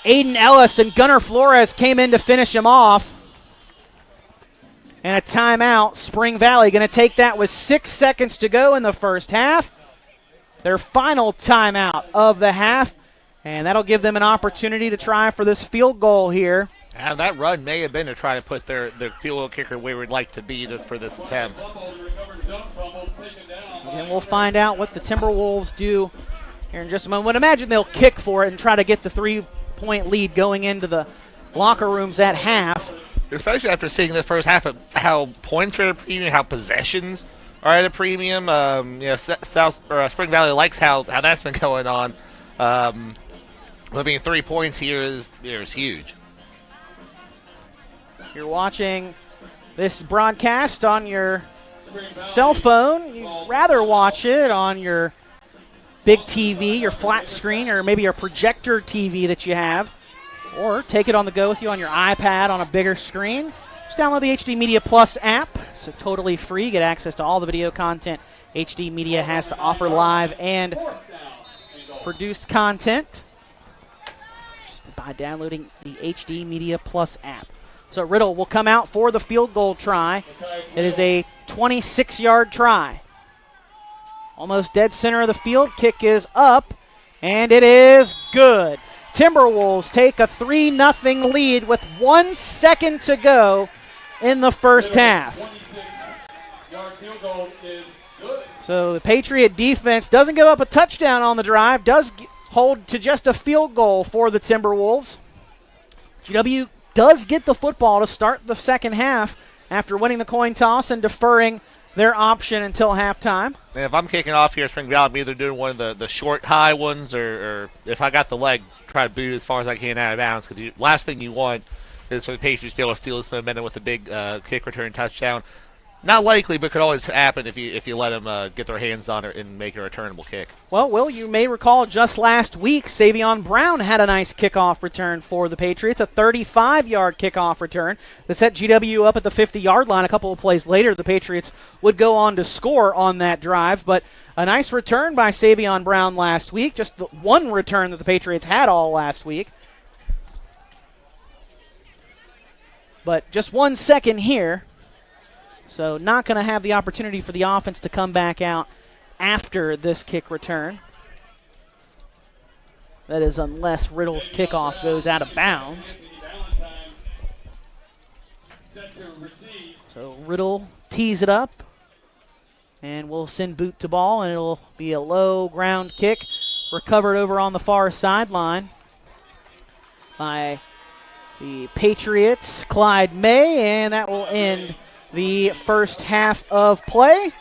Aiden Ellis and Gunnar Flores came in to finish him off. And a timeout. Spring Valley going to take that with 6 seconds to go in the first half. Their final timeout of the half. And that'll give them an opportunity to try for this field goal here. And that run may have been to try to put their field goal kicker where we'd like to be for this attempt. And we'll find out what the Timberwolves do here in just a moment. But imagine they'll kick for it and try to get the 3-point lead going into the locker rooms at half. Especially after seeing the first half of how points are at a premium, how possessions are at a premium. Spring Valley likes how that's been going on. I mean, 3 points here is huge. You're watching this broadcast on your cell phone. You'd rather watch it on your big TV, your flat screen, or maybe your projector TV that you have. Or take it on the go with you on your iPad on a bigger screen. Just download the HD Media Plus app. It's totally free. Get access to all the video content HD Media has to offer live and produced content just by downloading the HD Media Plus app. So Riddle will come out for the field goal try. It is a 26-yard try. Almost dead center of the field. Kick is up, and it is good. Timberwolves take a 3-0 lead with 1 second to go in the first half. 26-yard field goal is good. So the Patriot defense doesn't give up a touchdown on the drive, does hold to just a field goal for the Timberwolves. GW does get the football to start the second half after winning the coin toss and deferring their option until halftime. If I'm kicking off here at Spring Valley, I'm either doing one of the short, high ones, or if I got the leg, try to boot as far as I can out of bounds. Because the last thing you want is for the Patriots to be able to steal this momentum with a big kick return touchdown. Not likely, but could always happen if you let them get their hands on it and make it a returnable kick. Well, Will, you may recall just last week, Savion Brown had a nice kickoff return for the Patriots, a 35-yard kickoff return that set GW up at the 50-yard line. A couple of plays later, the Patriots would go on to score on that drive, but a nice return by Savion Brown last week, just the one return that the Patriots had all last week. But just 1 second here. So not going to have the opportunity for the offense to come back out after this kick return. That is unless Riddle's kickoff goes out of bounds. So Riddle tees it up, and we'll send boot to ball, and it'll be a low ground kick recovered over on the far sideline by the Patriots, Clyde May, and that will end the first half of play.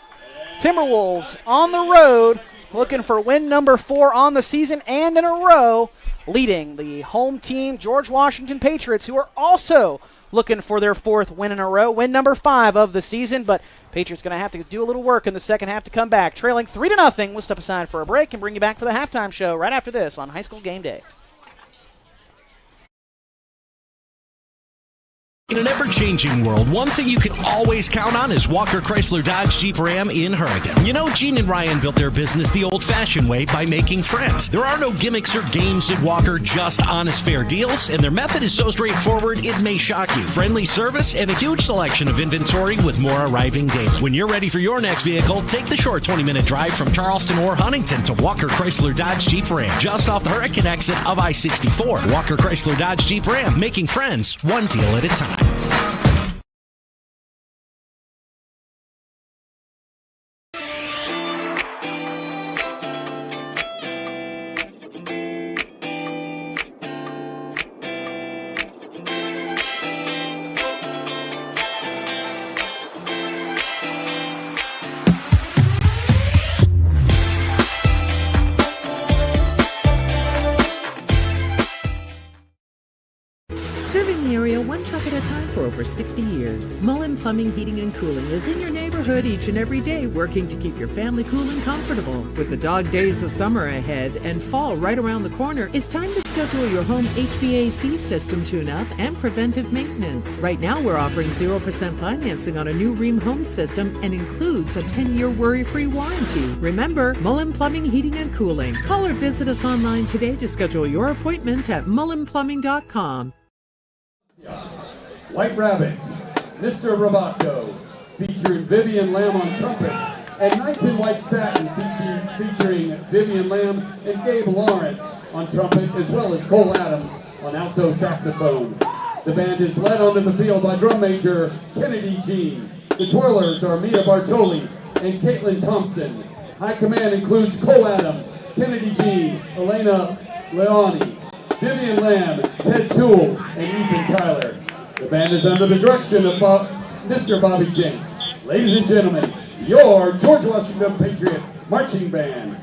Timberwolves on the road, looking for win number 4 on the season and in a row, leading the home team, George Washington Patriots, who are also looking for their 4th win in a row, win number 5 of the season. But Patriots going to have to do a little work in the second half to come back. Trailing 3-0, we'll step aside for a break and bring you back for the halftime show right after this on High School Game Day. In an ever-changing world, one thing you can always count on is Walker Chrysler Dodge Jeep Ram in Hurricane. You know, Gene and Ryan built their business the old-fashioned way by making friends. There are no gimmicks or games at Walker, just honest, fair deals, and their method is so straightforward it may shock you. Friendly service and a huge selection of inventory with more arriving daily. When you're ready for your next vehicle, take the short 20-minute drive from Charleston or Huntington to Walker Chrysler Dodge Jeep Ram, just off the Hurricane exit of I-64. Walker Chrysler Dodge Jeep Ram, making friends one deal at a time. Serving the area one truck at a time for over 60 years. Mullen Plumbing, Heating, and Cooling is in your neighborhood each and every day, working to keep your family cool and comfortable. With the dog days of summer ahead and fall right around the corner, it's time to schedule your home HVAC system tune-up and preventive maintenance. Right now, we're offering 0% financing on a new Rheem home system and includes a 10-year worry-free warranty. Remember, Mullen Plumbing, Heating, and Cooling. Call or visit us online today to schedule your appointment at mullenplumbing.com. White Rabbit, Mr. Roboto, featuring Vivian Lamb on trumpet, and Knights in White Satin featuring Vivian Lamb and Gabe Lawrence on trumpet, as well as Cole Adams on alto saxophone. The band is led onto the field by drum major Kennedy Jean. The twirlers are Mia Bartoli and Caitlin Thompson. High command includes Cole Adams, Kennedy Jean, Elena Leoni, Vivian Lamb, Ted Toole, and Ethan Tyler. The band is under the direction of Mr. Bobby Jenks. Ladies and gentlemen, your George Washington Patriot Marching Band.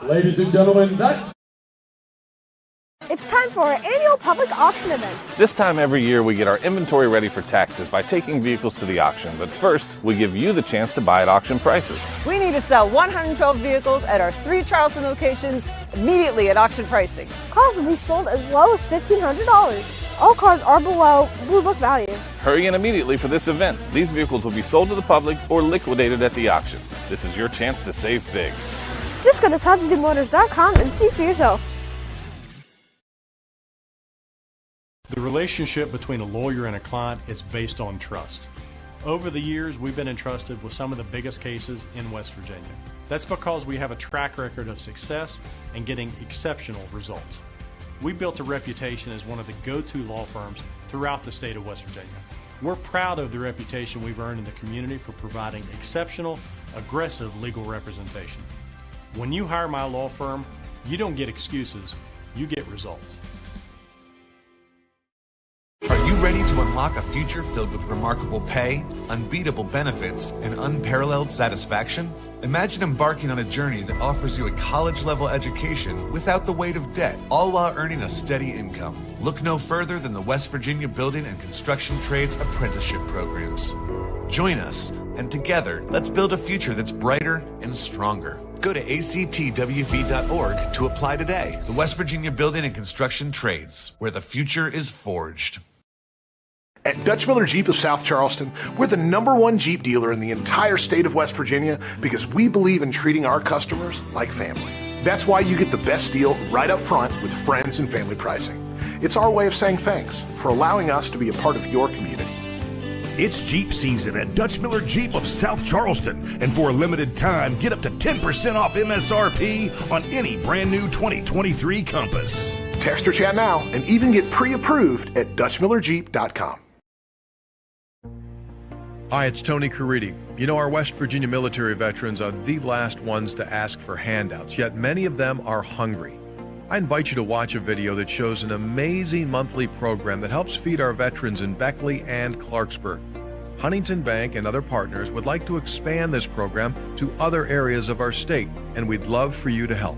Ladies and gentlemen, that's... It's time for our annual public auction event. This time every year we get our inventory ready for taxes by taking vehicles to the auction. But first, we give you the chance to buy at auction prices. We need to sell 112 vehicles at our 3 Charleston locations immediately at auction pricing. Cars will be sold as low as $1,500. All cars are below Blue Book value. Hurry in immediately for this event. These vehicles will be sold to the public or liquidated at the auction. This is your chance to save big. Just go to TodsDMotors.com and see for yourself. The relationship between a lawyer and a client is based on trust. Over the years, we've been entrusted with some of the biggest cases in West Virginia. That's because we have a track record of success and getting exceptional results. We built a reputation as one of the go-to law firms throughout the state of West Virginia. We're proud of the reputation we've earned in the community for providing exceptional, aggressive legal representation. When you hire my law firm, you don't get excuses, you get results. Are you ready to unlock a future filled with remarkable pay, unbeatable benefits, and unparalleled satisfaction? Imagine embarking on a journey that offers you a college-level education without the weight of debt, all while earning a steady income. Look no further than the West Virginia Building and Construction Trades Apprenticeship Programs. Join us, and together, let's build a future that's brighter and stronger. Go to actwv.org to apply today. The West Virginia Building and Construction Trades, where the future is forged. At Dutch Miller Jeep of South Charleston, we're the #1 Jeep dealer in the entire state of West Virginia because we believe in treating our customers like family. That's why you get the best deal right up front with friends and family pricing. It's our way of saying thanks for allowing us to be a part of your community. It's Jeep season at Dutch Miller Jeep of South Charleston, and for a limited time, get up to 10% off MSRP on any brand new 2023 Compass. Text or chat now and even get pre-approved at DutchMillerJeep.com. Hi, it's Tony Caridi. You know, our West Virginia military veterans are the last ones to ask for handouts, yet many of them are hungry. I invite you to watch a video that shows an amazing monthly program that helps feed our veterans in Beckley and Clarksburg. Huntington Bank and other partners would like to expand this program to other areas of our state, and we'd love for you to help.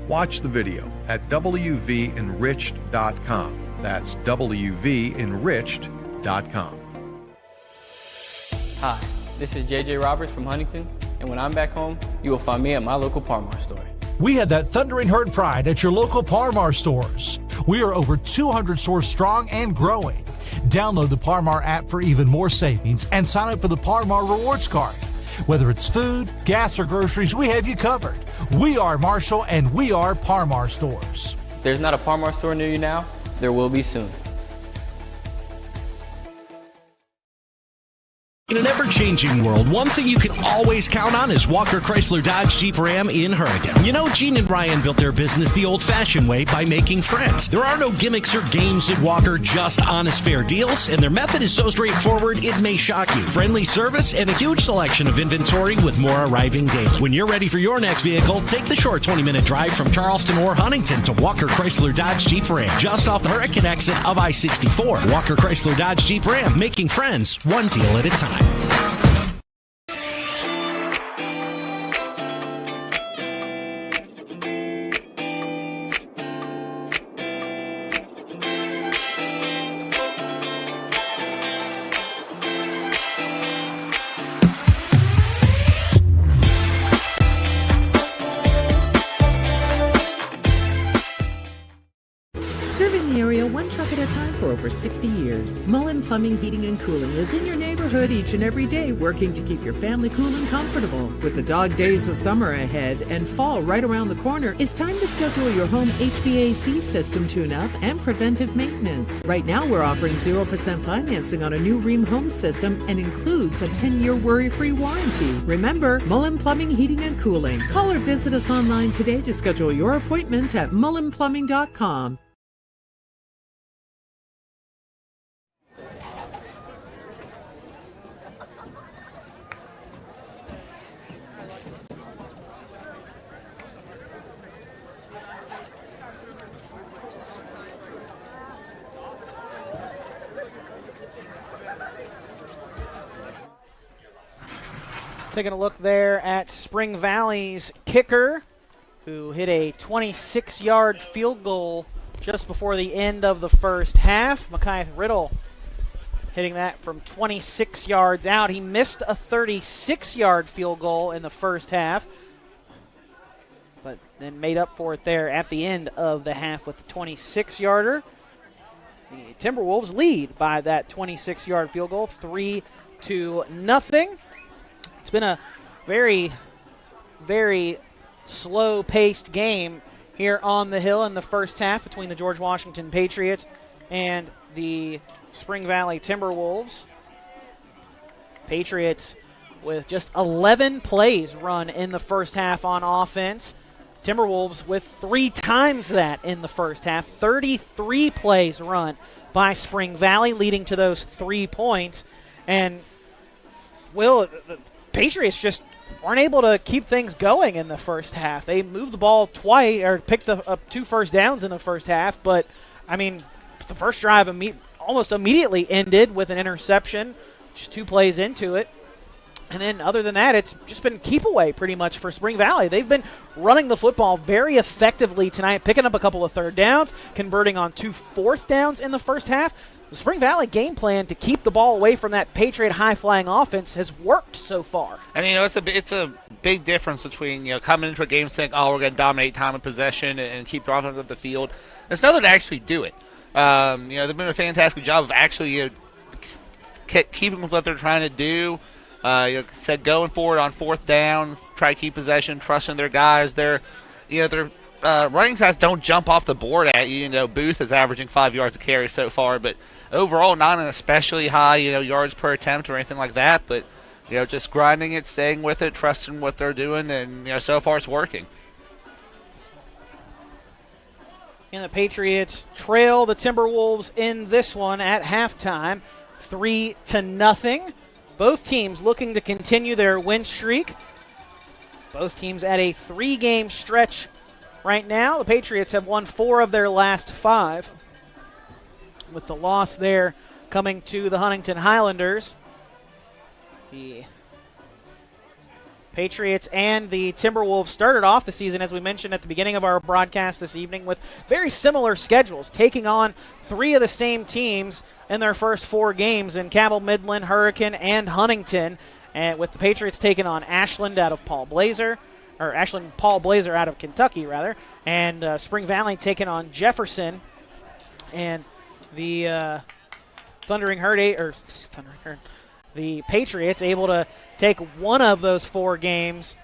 Watch the video at wvenriched.com. That's wvenriched.com. Hi, this is JJ Roberts from Huntington, and when I'm back home, you will find me at my local Par-Mar store. We had that thundering herd pride at your local Par-Mar stores. We are over 200 stores strong and growing. Download the Par-Mar app for even more savings and sign up for the Par-Mar rewards card. Whether it's food, gas, or groceries, we have you covered. We are Marshall and we are Par-Mar stores. If there's not a Par-Mar store near you now, there will be soon. In an ever-changing world, one thing you can always count on is Walker Chrysler Dodge Jeep Ram in Hurricane. You know, Gene and Ryan built their business the old-fashioned way by making friends. There are no gimmicks or games at Walker, just honest, fair deals, and their method is so straightforward it may shock you. Friendly service and a huge selection of inventory with more arriving daily. When you're ready for your next vehicle, take the short 20-minute drive from Charleston or Huntington to Walker Chrysler Dodge Jeep Ram, just off the Hurricane exit of I-64. Walker Chrysler Dodge Jeep Ram, making friends one deal at a time. for over 60 years. Mullen Plumbing, Heating, and Cooling is in your neighborhood each and every day, working to keep your family cool and comfortable. With the dog days of summer ahead and fall right around the corner, it's time to schedule your home HVAC system tune-up and preventive maintenance. Right now, we're offering 0% financing on a new Rheem home system and includes a 10-year worry-free warranty. Remember, Mullen Plumbing, Heating, and Cooling. Call or visit us online today to schedule your appointment at mullenplumbing.com. Taking a look there at Spring Valley's kicker, who hit a 26-yard field goal just before the end of the first half. Micaiah Riddle hitting that from 26 yards out. He missed a 36-yard field goal in the first half, but then made up for it there at the end of the half with the 26-yarder. The Timberwolves lead by that 26-yard field goal, 3-0. It's been a very, very slow-paced game here on the Hill in the first half between the George Washington Patriots and the Spring Valley Timberwolves. Patriots with just 11 plays run in the first half on offense. Timberwolves with 3 times that in the first half. 33 plays run by Spring Valley, leading to those 3 points. And, Will, the Patriots just weren't able to keep things going in the first half. They moved the ball twice, or picked up 2 first downs in the first half, but, I mean, the first drive almost immediately ended with an interception, just 2 plays into it. And then other than that, it's just been keep away pretty much for Spring Valley. They've been running the football very effectively tonight, picking up a couple of third downs, converting on 2 fourth downs in the first half. The Spring Valley game plan to keep the ball away from that Patriot high-flying offense has worked so far. And, it's a big difference between, coming into a game saying, we're going to dominate time of possession and keep the offense up the field. It's another to actually do it. They've been a fantastic job of actually keeping with what they're trying to do. Said going forward on fourth downs, try to keep possession, trusting their guys. Their running guys don't jump off the board at you. Booth is averaging 5 yards a carry so far, but overall not an especially high, yards per attempt or anything like that. But just grinding it, staying with it, trusting what they're doing, and so far it's working. And the Patriots trail the Timberwolves in this one at halftime, 3-0. Both teams looking to continue their win streak. Both teams at a 3-game stretch right now. The Patriots have won 4 of their last 5, with the loss there coming to the Huntington Highlanders. The Patriots and the Timberwolves started off the season, as we mentioned at the beginning of our broadcast this evening, with very similar schedules, taking on 3 of the same teams in their first 4 games in Cabell, Midland, Hurricane, and Huntington, and with the Patriots taking on Ashland Paul Blazer out of Kentucky, rather, and Spring Valley taking on Jefferson, and the the Patriots able to take one of those 4 games,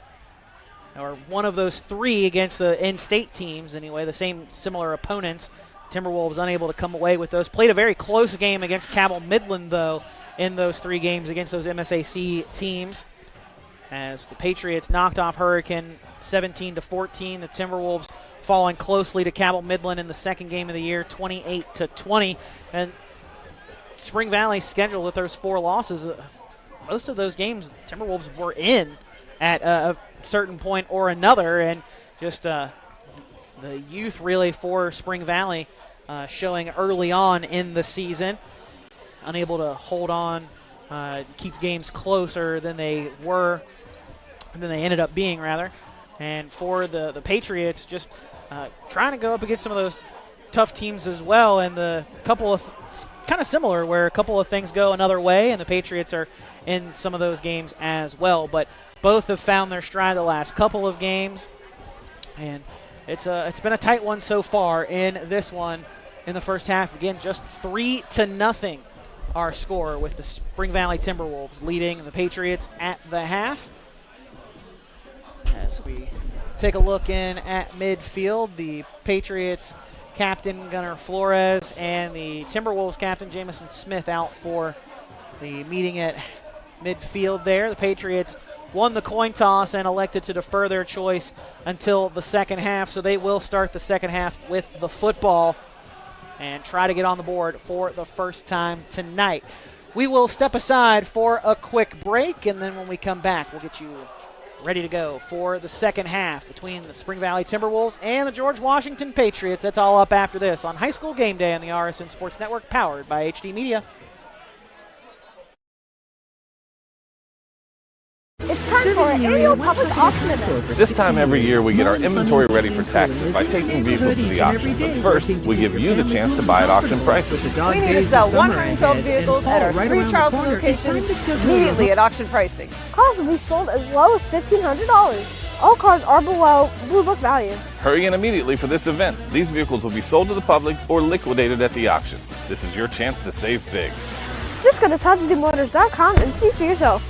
or one of those 3 against the in-state teams anyway, the same similar opponents. Timberwolves unable to come away with those. Played a very close game against Cabell Midland, though, in those 3 games against those MSAC teams, as the Patriots knocked off Hurricane 17-14. The Timberwolves falling closely to Cabell Midland in the second game of the year, 28-20. And Spring Valley's schedule with those 4 losses, most of those games Timberwolves were in at a certain point or another, and just the youth really for Spring Valley showing early on in the season, unable to hold on, keep games closer than they ended up being, rather. And for the Patriots, just trying to go up against some of those tough teams as well, and the couple of kind of similar where a couple of things go another way, and the Patriots are in some of those games as well. But both have found their stride the last couple of games, and it's been a tight one so far in this one in the first half. Again, just 3-0 our score, with the Spring Valley Timberwolves leading the Patriots at the half. As we take a look in at midfield, the Patriots captain Gunnar Flores and the Timberwolves captain Jamison Smith out for the meeting at midfield there. The Patriots won the coin toss and elected to defer their choice until the second half, so they will start the second half with the football and try to get on the board for the first time tonight. We will step aside for a quick break, and then when we come back, we'll get you ready to go for the second half between the Spring Valley Timberwolves and the George Washington Patriots. That's all up after this on High School Game Day on the RSN Sports Network, powered by HD Media. It's time for an annual public auction event. This time every year we get our inventory ready for taxes by taking vehicles to the auction. But first, we give you the chance to buy at auction prices. We need to sell 112 vehicles at our 3 Charleston locations immediately at auction pricing. Cars will be sold as low as $1,500. All cars are below Blue Book value. Hurry in immediately for this event. These vehicles will be sold to the public or liquidated at the auction. This is your chance to save big. Just go to TodsDMotors.com and see for yourself.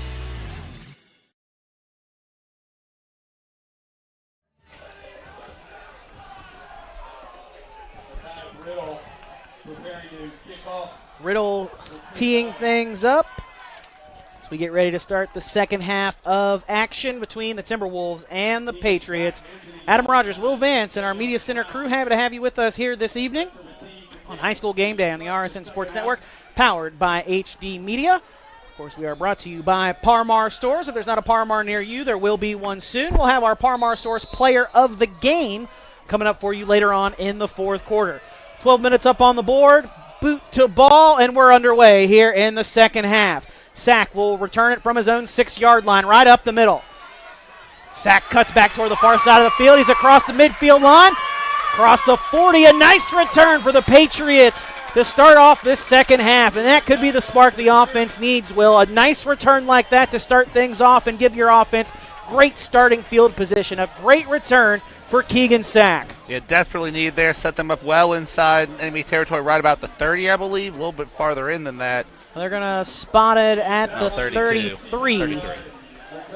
Riddle teeing things up as we get ready to start the second half of action between the Timberwolves and the Patriots. Adam Rogers, Will Vance, and our Media Center crew, happy to have you with us here this evening on High School Game Day on the RSN Sports Network, powered by HD Media. Of course, we are brought to you by Parmar Stores. If there's not a Parmar near you, there will be one soon. We'll have our Parmar Stores Player of the Game coming up for you later on in the fourth quarter. 12 minutes up on the board. Boot to ball, and we're underway here in the second half. Sack will return it from his own 6-yard line, right up the middle. Sack cuts back toward the far side of the field. He's across the midfield line, across the 40. A nice return for the Patriots to start off this second half, and that could be the spark the offense needs, Will. A nice return like that to start things off and give your offense great starting field position. A great return for Keegan Sack. Yeah, desperately needed there. Set them up well inside enemy territory, right about the 30, I believe. A little bit farther in than that. They're going to spot it at the 33.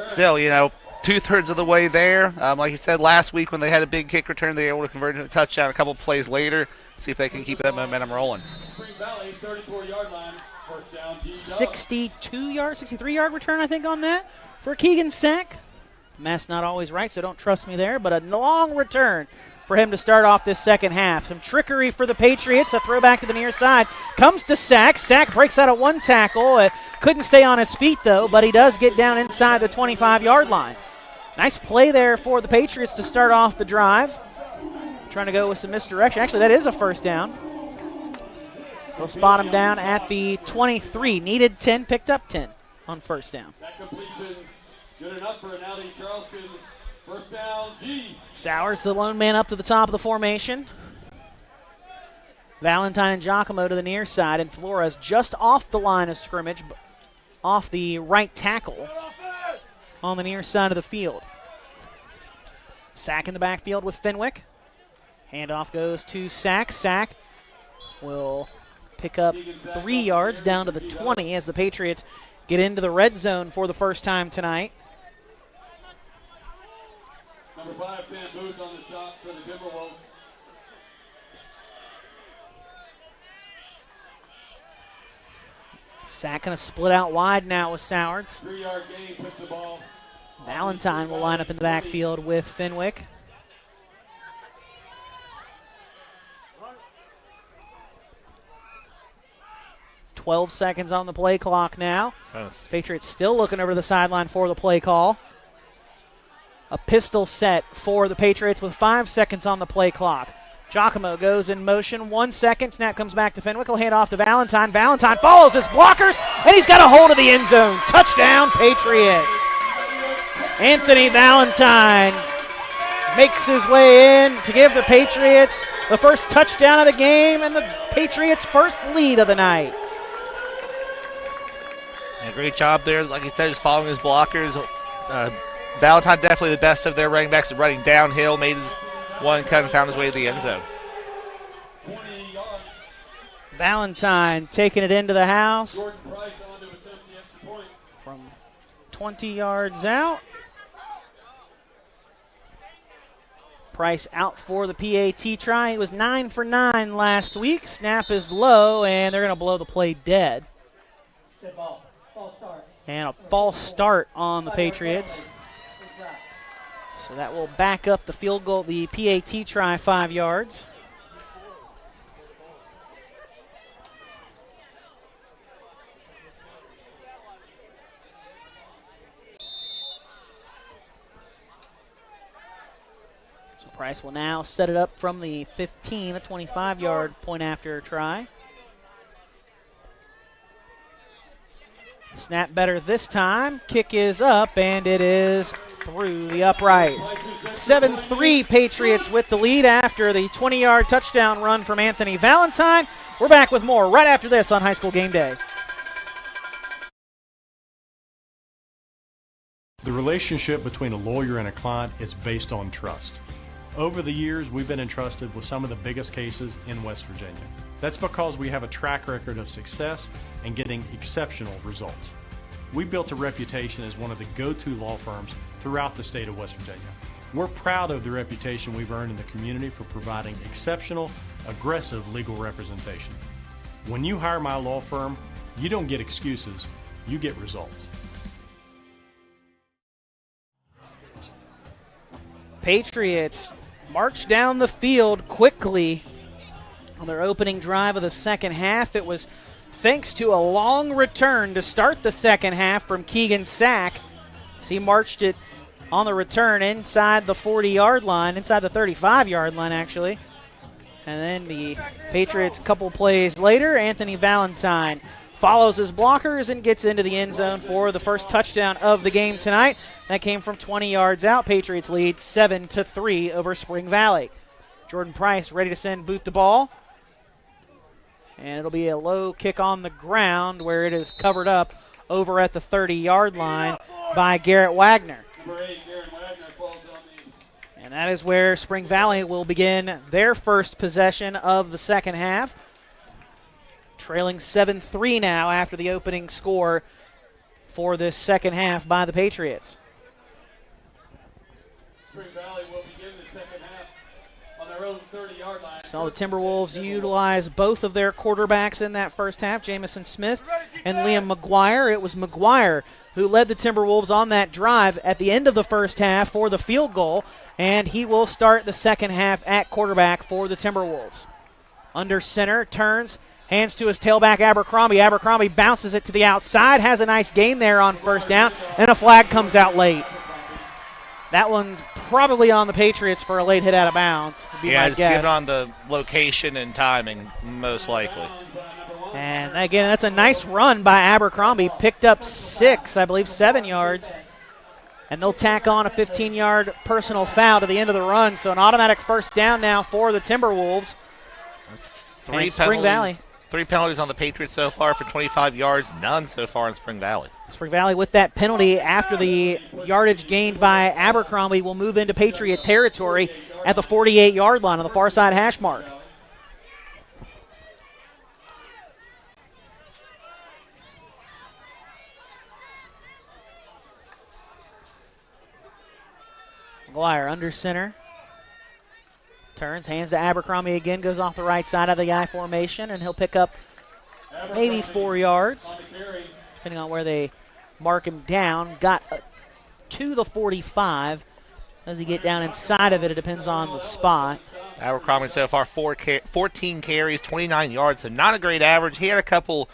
Still, 2/3 of the way there. Like you said, last week when they had a big kick return, they were able to convert into a touchdown a couple plays later. See if they can keep that momentum rolling. 63-yard return, I think, on that for Keegan Sack. Math's not always right, so don't trust me there, but a long return for him to start off this second half. Some trickery for the Patriots. A throwback to the near side. Comes to Sack. Sack breaks out of one tackle. Couldn't stay on his feet, though, but he does get down inside the 25-yard line. Nice play there for the Patriots to start off the drive. Trying to go with some misdirection. Actually, that is a first down. They'll spot him down at the 23. Needed 10, picked up 10 on first down. That completion, good enough for an Alley Charleston. First down, G. Sowers, the lone man up to the top of the formation. Valentine and Giacomo to the near side, and Flores just off the line of scrimmage, off the right tackle on the near side of the field. Sack in the backfield with Fenwick. Handoff goes to Sack. Sack will pick up 3 yards down to the 20 as the Patriots get into the red zone for the first time tonight. Number 5, Sam Booth on the shot for the Timberwolves. Sack going to split out wide now with Sowers. 3-yard gain, puts the ball. Valentine will line up in the backfield with Fenwick. .12 seconds on the play clock now. Yes. Patriots still looking over the sideline for the play call. A pistol set for the Patriots with 5 seconds on the play clock. Giacomo goes in motion. 1 second. Snap comes back to Fenwick. He'll hand off to Valentine. Valentine follows his blockers, and he's got a hold of the end zone. Touchdown, Patriots. Anthony Valentine makes his way in to give the Patriots the first touchdown of the game and the Patriots' first lead of the night. Yeah, great job there. Like he said, just following his blockers. Valentine definitely the best of their running backs, running downhill, made his one cut and found his way to the end zone. Valentine taking it into the house from 20 yards out. Price out for the PAT try. He was 9 for 9 last week. Snap is low, and they're going to blow the play dead. And a false start on the Patriots. So that will back up the field goal, the PAT try 5 yards. Price will now set it up from the 15, a 25-yard point after try. Snap better this time. Kick is up, and it is through the uprights. 7-3 Patriots with the lead after the 20-yard touchdown run from Anthony Valentine. We're back with more right after this on High School Game Day. The relationship between a lawyer and a client is based on trust. Over the years, we've been entrusted with some of the biggest cases in West Virginia. That's because we have a track record of success and getting exceptional results. We built a reputation as one of the go-to law firms throughout the state of West Virginia. We're proud of the reputation we've earned in the community for providing exceptional, aggressive legal representation. When you hire my law firm, you don't get excuses, you get results. Patriots march down the field quickly on their opening drive of the second half. It was thanks to a long return to start the second half from Keegan Sack. As he marched it on the return inside the 40-yard line, inside the 35-yard line actually. And then the Patriots, couple plays later, Anthony Valentine follows his blockers and gets into the end zone for the first touchdown of the game tonight. That came from 20 yards out. Patriots lead 7-3 over Spring Valley. Jordan Price ready to send boot the ball. And it'll be a low kick on the ground where it is covered up over at the 30-yard line by Garrett Wagner. And that is where Spring Valley will begin their first possession of the second half. Trailing 7-3 now after the opening score for this second half by the Patriots. Spring Valley will begin the second half on their own 30-yard line. So the Timberwolves utilize both of their quarterbacks in that first half, Jamison Smith and Liam McGuire. It was McGuire who led the Timberwolves on that drive at the end of the first half for the field goal, and he will start the second half at quarterback for the Timberwolves. Under center, turns, hands to his tailback, Abercrombie. Abercrombie bounces it to the outside, has a nice gain there on first down, and a flag comes out late. That one's probably on the Patriots for a late hit out of bounds. Yeah, just given on the location and timing, most likely. And again, that's a nice run by Abercrombie. Picked up 7 yards. And they'll tack on a 15-yard personal foul to the end of the run. So an automatic first down now for the Timberwolves. Spring Valley. 3 penalties on the Patriots so far for 25 yards, none so far in Spring Valley. Spring Valley with that penalty after the yardage gained by Abercrombie will move into Patriot territory at the 48-yard line on the far side hash mark. McGuire under center. Turns, hands to Abercrombie again, goes off the right side of the I formation, and he'll pick up maybe 4 yards, depending on where they mark him down. Got to the 45. Does he get down inside of it? It depends on the spot. Abercrombie so far 14 carries, 29 yards, so not a great average. He had a couple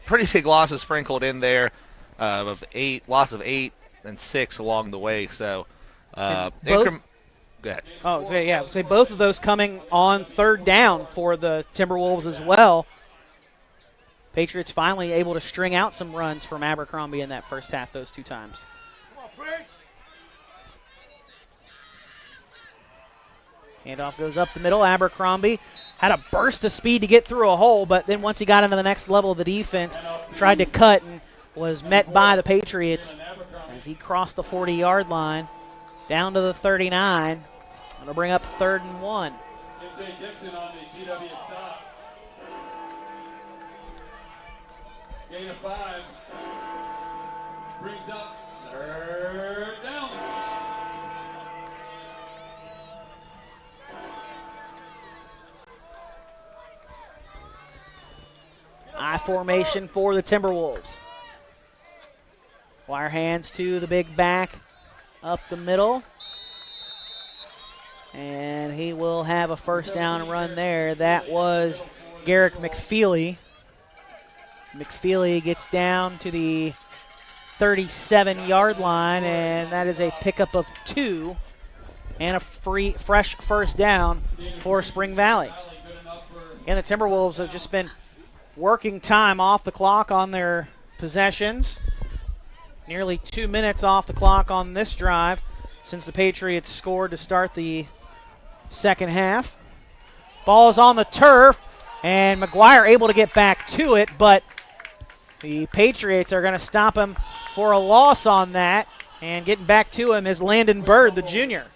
pretty big losses sprinkled in there loss of 8 and 6 along the way. So go ahead. Oh, so yeah, say both of those coming on third down for the Timberwolves as well. Patriots finally able to string out some runs from Abercrombie in that first half those 2 times. Handoff goes up the middle. Abercrombie had a burst of speed to get through a hole, but then once he got into the next level of the defense, tried to cut and was met by the Patriots as he crossed the 40-yard line down to the 39. It'll bring up 3rd and 1. Gain of 5. Brings up 3rd down. I formation for the Timberwolves. Wire hands to the big back up the middle. And he will have a first down run there. That was Garrick McFeely. McFeely gets down to the 37-yard line, and that is a pickup of 2 and a fresh first down for Spring Valley. And the Timberwolves have just been working time off the clock on their possessions. Nearly 2 minutes off the clock on this drive since the Patriots scored to start the second half. Ball is on the turf, and McGuire able to get back to it, but the Patriots are going to stop him for a loss on that, and getting back to him is Landon Bird, the junior.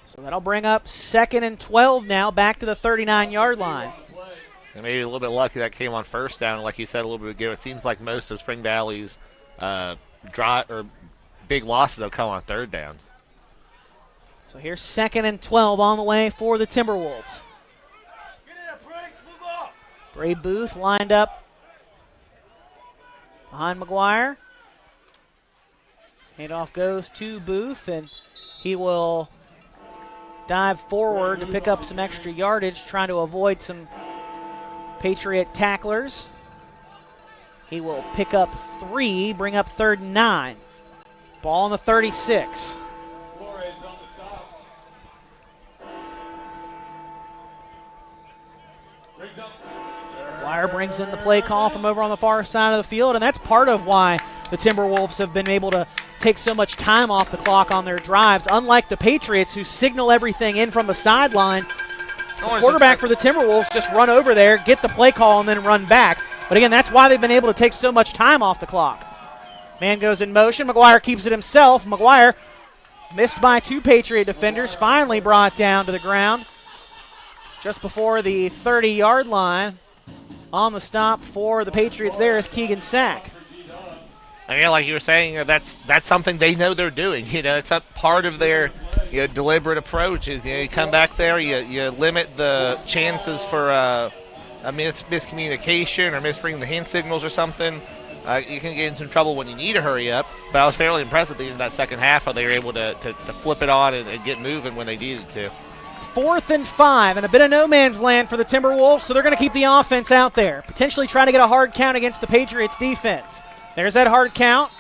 So that'll bring up 2nd and 12 now, back to the 39-yard line. And maybe a little bit lucky that came on first down, like you said a little bit ago. It seems like most of Spring Valley's big losses have come on 3rd downs. So here's 2nd and 12 on the way for the Timberwolves. Bray Booth lined up behind McGuire. Handoff goes to Booth, and he will dive forward to pick up some extra yardage, trying to avoid some Patriot tacklers. He will pick up 3, bring up 3rd and 9. Ball on the 36. Wire brings in the play call from over on the far side of the field, and that's part of why the Timberwolves have been able to take so much time off the clock on their drives. Unlike the Patriots, who signal everything in from the sideline, the quarterback for the Timberwolves just run over there, get the play call, and then run back. But again, that's why they've been able to take so much time off the clock. Man goes in motion. McGuire keeps it himself. McGuire missed by 2 Patriot defenders, finally brought down to the ground just before the 30-yard line. On the stop for the Patriots there is Keegan Sack. I mean, like you were saying, that's something they know they're doing. It's a part of their deliberate approach. Is you come back there, you limit the chances for a miscommunication or misreading the hand signals or something. You can get in some trouble when you need to hurry up. But I was fairly impressed at the end of that second half how they were able to flip it on and get moving when they needed to. 4th and 5, and a bit of no man's land for the Timberwolves, so they're going to keep the offense out there, potentially trying to get a hard count against the Patriots defense. There's that hard count.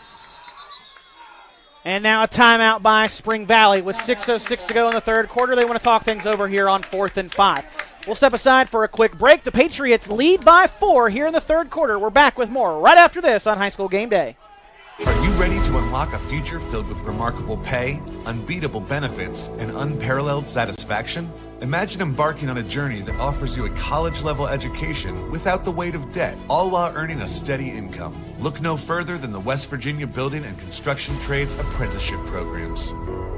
And now a timeout by Spring Valley with 6:06 to go in the 3rd quarter. They want to talk things over here on 4th and 5. We'll step aside for a quick break. The Patriots lead by 4 here in the 3rd quarter. We're back with more right after this on High School Game Day. Are you ready to unlock a future filled with remarkable pay, unbeatable benefits, and unparalleled satisfaction? Imagine embarking on a journey that offers you a college-level education without the weight of debt, all while earning a steady income. Look no further than the West Virginia Building and Construction Trades Apprenticeship Programs.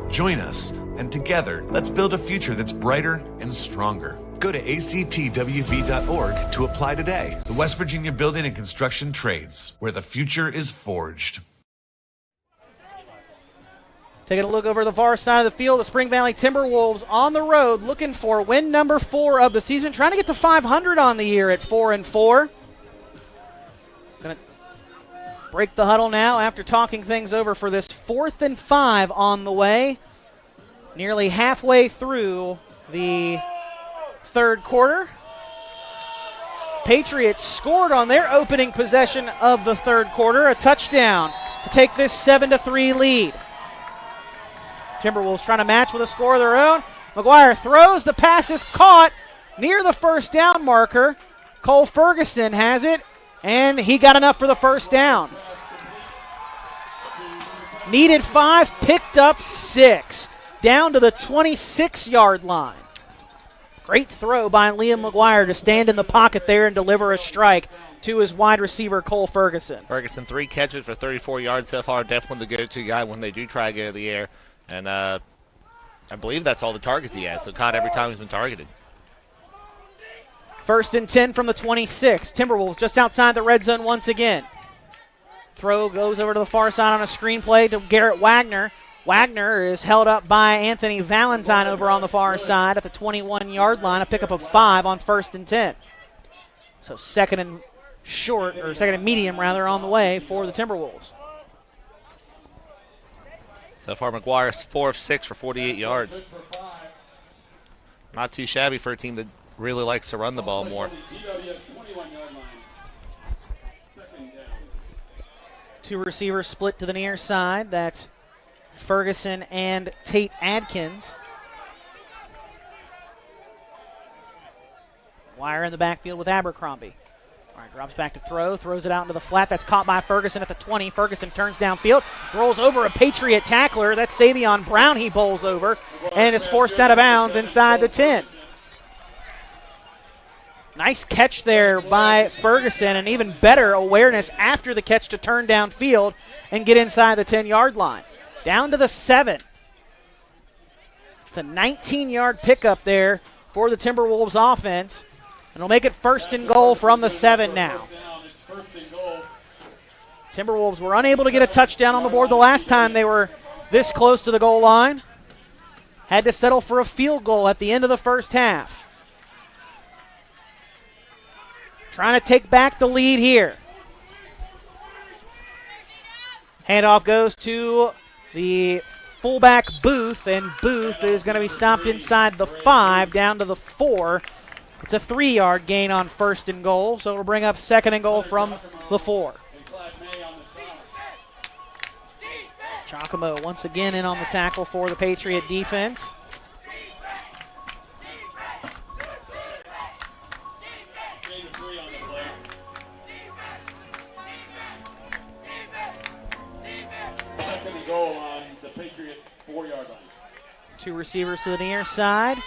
Join us, and together, let's build a future that's brighter and stronger. Go to actwv.org to apply today. The West Virginia Building and Construction Trades, where the future is forged. Taking a look over the far side of the field, the Spring Valley Timberwolves on the road looking for win number 4 of the season, trying to get to 500 on the year at 4-4. Going to break the huddle now after talking things over for this 4th and 5 on the way. Nearly halfway through the 3rd quarter. Patriots scored on their opening possession of the 3rd quarter, a touchdown to take this 7-3 lead. Timberwolves trying to match with a score of their own. McGuire throws. The pass is caught near the first down marker. Cole Ferguson has it, and he got enough for the first down. Needed 5, picked up 6. Down to the 26-yard line. Great throw by Liam McGuire to stand in the pocket there and deliver a strike to his wide receiver, Cole Ferguson. Ferguson, 3 catches for 34 yards so far. Definitely the go-to guy when they do try to get to the air. And I believe that's all the targets he has, so caught every time he's been targeted. First and 10 from the 26. Timberwolves just outside the red zone once again. Throw goes over to the far side on a screenplay to Garrett Wagner. Wagner is held up by Anthony Valentine over on the far side at the 21-yard line, a pickup of 5 on first and 10. So second and medium on the way for the Timberwolves. So far, McGuire's 4 of 6 for 48 yards. Not too shabby for a team that really likes to run the ball more. Two receivers split to the near side. That's Ferguson and Tate Adkins. Wire in the backfield with Abercrombie. All right, drops back to throw, throws it out into the flat. That's caught by Ferguson at the 20. Ferguson turns downfield, rolls over a Patriot tackler. That's Savion Brown he bowls over and is forced out of bounds inside the 10. Nice catch there by Ferguson, and even better awareness after the catch to turn downfield and get inside the 10-yard line. Down to the 7. It's a 19-yard pickup there for the Timberwolves offense. And it'll make it first and goal from the 7 now. Timberwolves were unable to get a touchdown on the board the last time they were this close to the goal line. Had to settle for a field goal at the end of the first half. Trying to take back the lead here. Handoff goes to the fullback Booth, and Booth is going to be stopped inside the 5 down to the 4. It's a 3-yard gain on first and goal, so it'll bring up second and goal from the 4. Giacomo once again in on the tackle for the Patriot defense. Second and goal on the Patriot 4-yard line. Two receivers to the near side.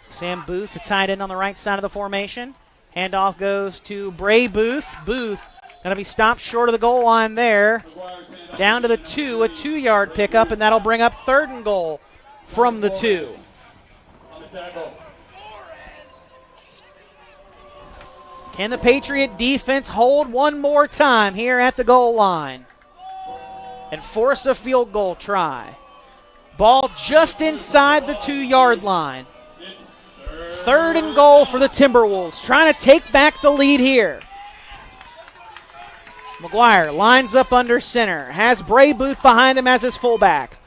Sam Booth, the tight end on the right side of the formation. Handoff goes to Bray Booth. Booth going to be stopped short of the goal line there. Down to the 2, a 2-yard pickup, and that'll bring up third and goal from the 2. Can the Patriot defense hold one more time here at the goal line and force a field goal try? Ball just inside the 2-yard line. Third and goal for the Timberwolves, trying to take back the lead here. McGuire lines up under center, has Bray Booth behind him as his fullback.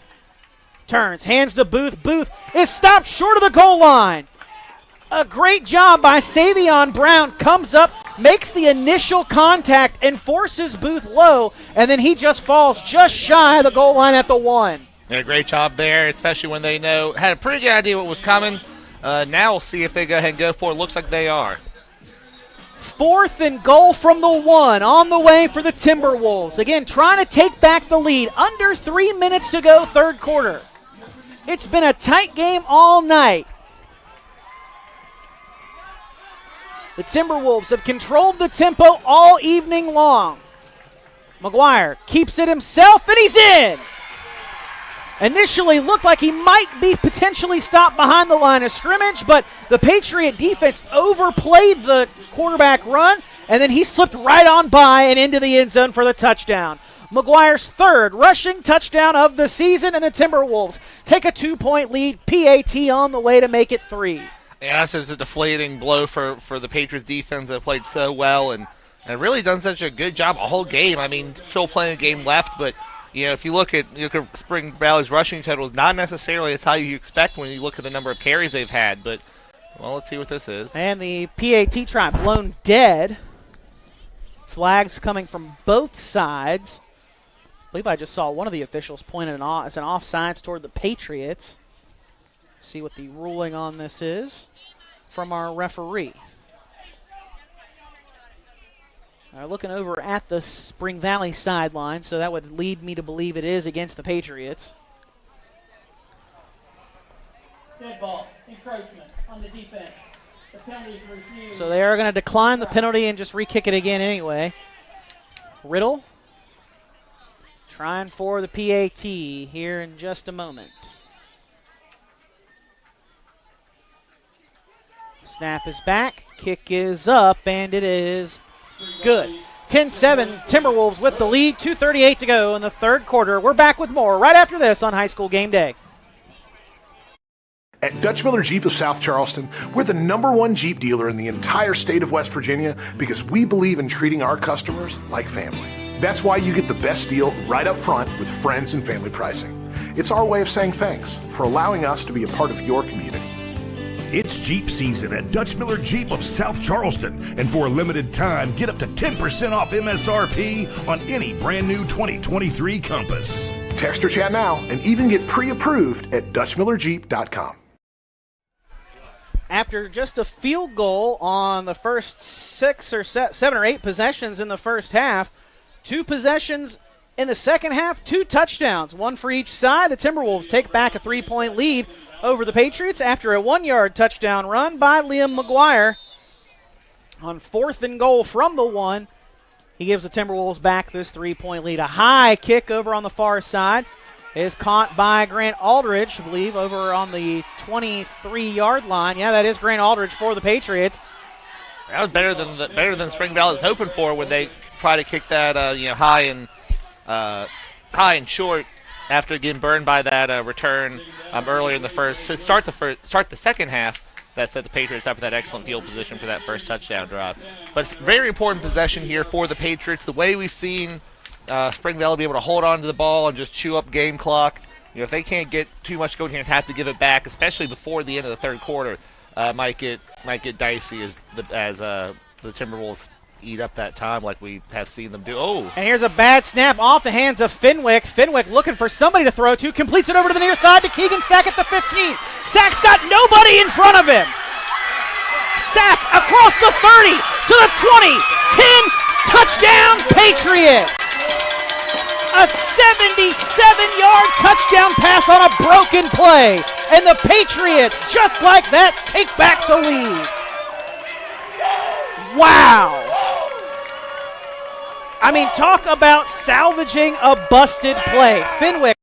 Turns, hands to Booth. Booth is stopped short of the goal line. A great job by Savion Brown. Comes up, makes the initial contact, and forces Booth low, and then he just falls just shy of the goal line at the 1. Yeah, great job there, especially when they had a pretty good idea what was coming. Now we'll see if they go ahead and go for it. Looks like they are. Fourth and goal from the 1 on the way for the Timberwolves. Again, trying to take back the lead. Under 3 minutes to go, third quarter. It's been a tight game all night. The Timberwolves have controlled the tempo all evening long. McGuire keeps it himself, and he's in. Initially looked like he might be potentially stopped behind the line of scrimmage, but the Patriot defense overplayed the quarterback run, and then he slipped right on by and into the end zone for the touchdown. McGuire's third rushing touchdown of the season, and the Timberwolves take a 2-point lead. PAT on the way to make it 3. Yeah, this is a deflating blow for the Patriots defense that played so well and really done such a good job a whole game. I mean, still playing a game left, but you know, if you look at Spring Valley's rushing totals, not necessarily it's how you expect when you look at the number of carries they've had. But, well, let's see what this is. And the PAT try blown dead. Flags coming from both sides. I believe I just saw one of the officials point it as an offsides toward the Patriots. See what the ruling on this is from our referee. Looking over at the Spring Valley sideline, so that would lead me to believe it is against the Patriots. Dead ball, encroachment on the defense. The penalty is refused. So they are going to decline the penalty and just re-kick it again anyway. Riddle trying for the PAT here in just a moment. Snap is back. Kick is up, and it is good. 10-7, Timberwolves with the lead. 2:38 to go in the third quarter. We're back with more right after this on High School Game Day. At Dutch Miller Jeep of South Charleston, we're the #1 Jeep dealer in the entire state of West Virginia because we believe in treating our customers like family. That's why you get the best deal right up front with friends and family pricing. It's our way of saying thanks for allowing us to be a part of your community. It's Jeep season at Dutch Miller Jeep of South Charleston, and for a limited time, get up to 10% off MSRP on any brand new 2023 Compass. Text or chat now and even get pre-approved at DutchMillerJeep.com. After just a field goal on the first 7 or 8 possessions in the first half, 2 possessions in the second half, 2 touchdowns, 1 for each side. The Timberwolves take back a 3-point lead over the Patriots after a 1-yard touchdown run by Liam McGuire on 4th and goal from the 1. He gives the Timberwolves back this 3-point lead. A high kick over on the far side is caught by Grant Aldridge, I believe, over on the 23-yard line. Yeah, that is Grant Aldridge for the Patriots. That was better than Spring Valley was hoping for when they try to kick that high and short after getting burned by that return earlier in the first. To start the second half, that set the Patriots up with that excellent field position for that first touchdown drive. But it's a very important possession here for the Patriots. The way we've seen Spring Valley be able to hold on to the ball and just chew up game clock. If they can't get too much going here and have to give it back, especially before the end of the third quarter, might get dicey as the Timberwolves eat up that time like we have seen them do. Oh! And here's a bad snap off the hands of Fenwick. Fenwick looking for somebody to throw to, completes it over to the near side to Keegan Sack at the 15. Sack's got nobody in front of him. Sack across the 30 to the 20. 10, touchdown Patriots. A 77-yard touchdown pass on a broken play. And the Patriots, just like that, take back the lead. Wow. I mean, talk about salvaging a busted play. Fenwick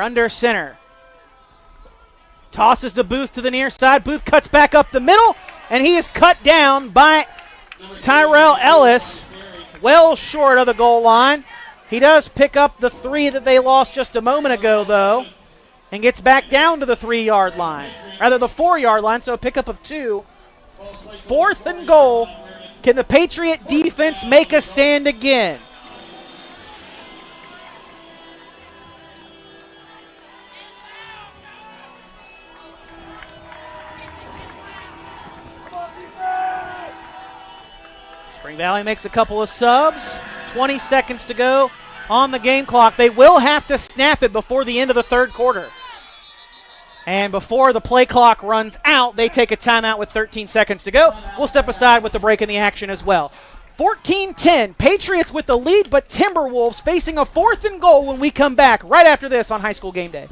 under center. Tosses to Booth to the near side. Booth cuts back up the middle, and he is cut down by Tyrell Ellis, well short of the goal line. He does pick up the 3 that they lost just a moment ago, though, and gets back down to the 3-yard line. Rather, the 4-yard line, so a pickup of 2. 4th and goal. Can the Patriot defense make a stand again? Spring Valley makes a couple of subs. 20 seconds to go on the game clock. They will have to snap it before the end of the third quarter. And before the play clock runs out, they take a timeout with 13 seconds to go. We'll step aside with the break in the action as well. 14-10, Patriots with the lead, but Timberwolves facing a 4th and goal when we come back right after this on High School Game Day.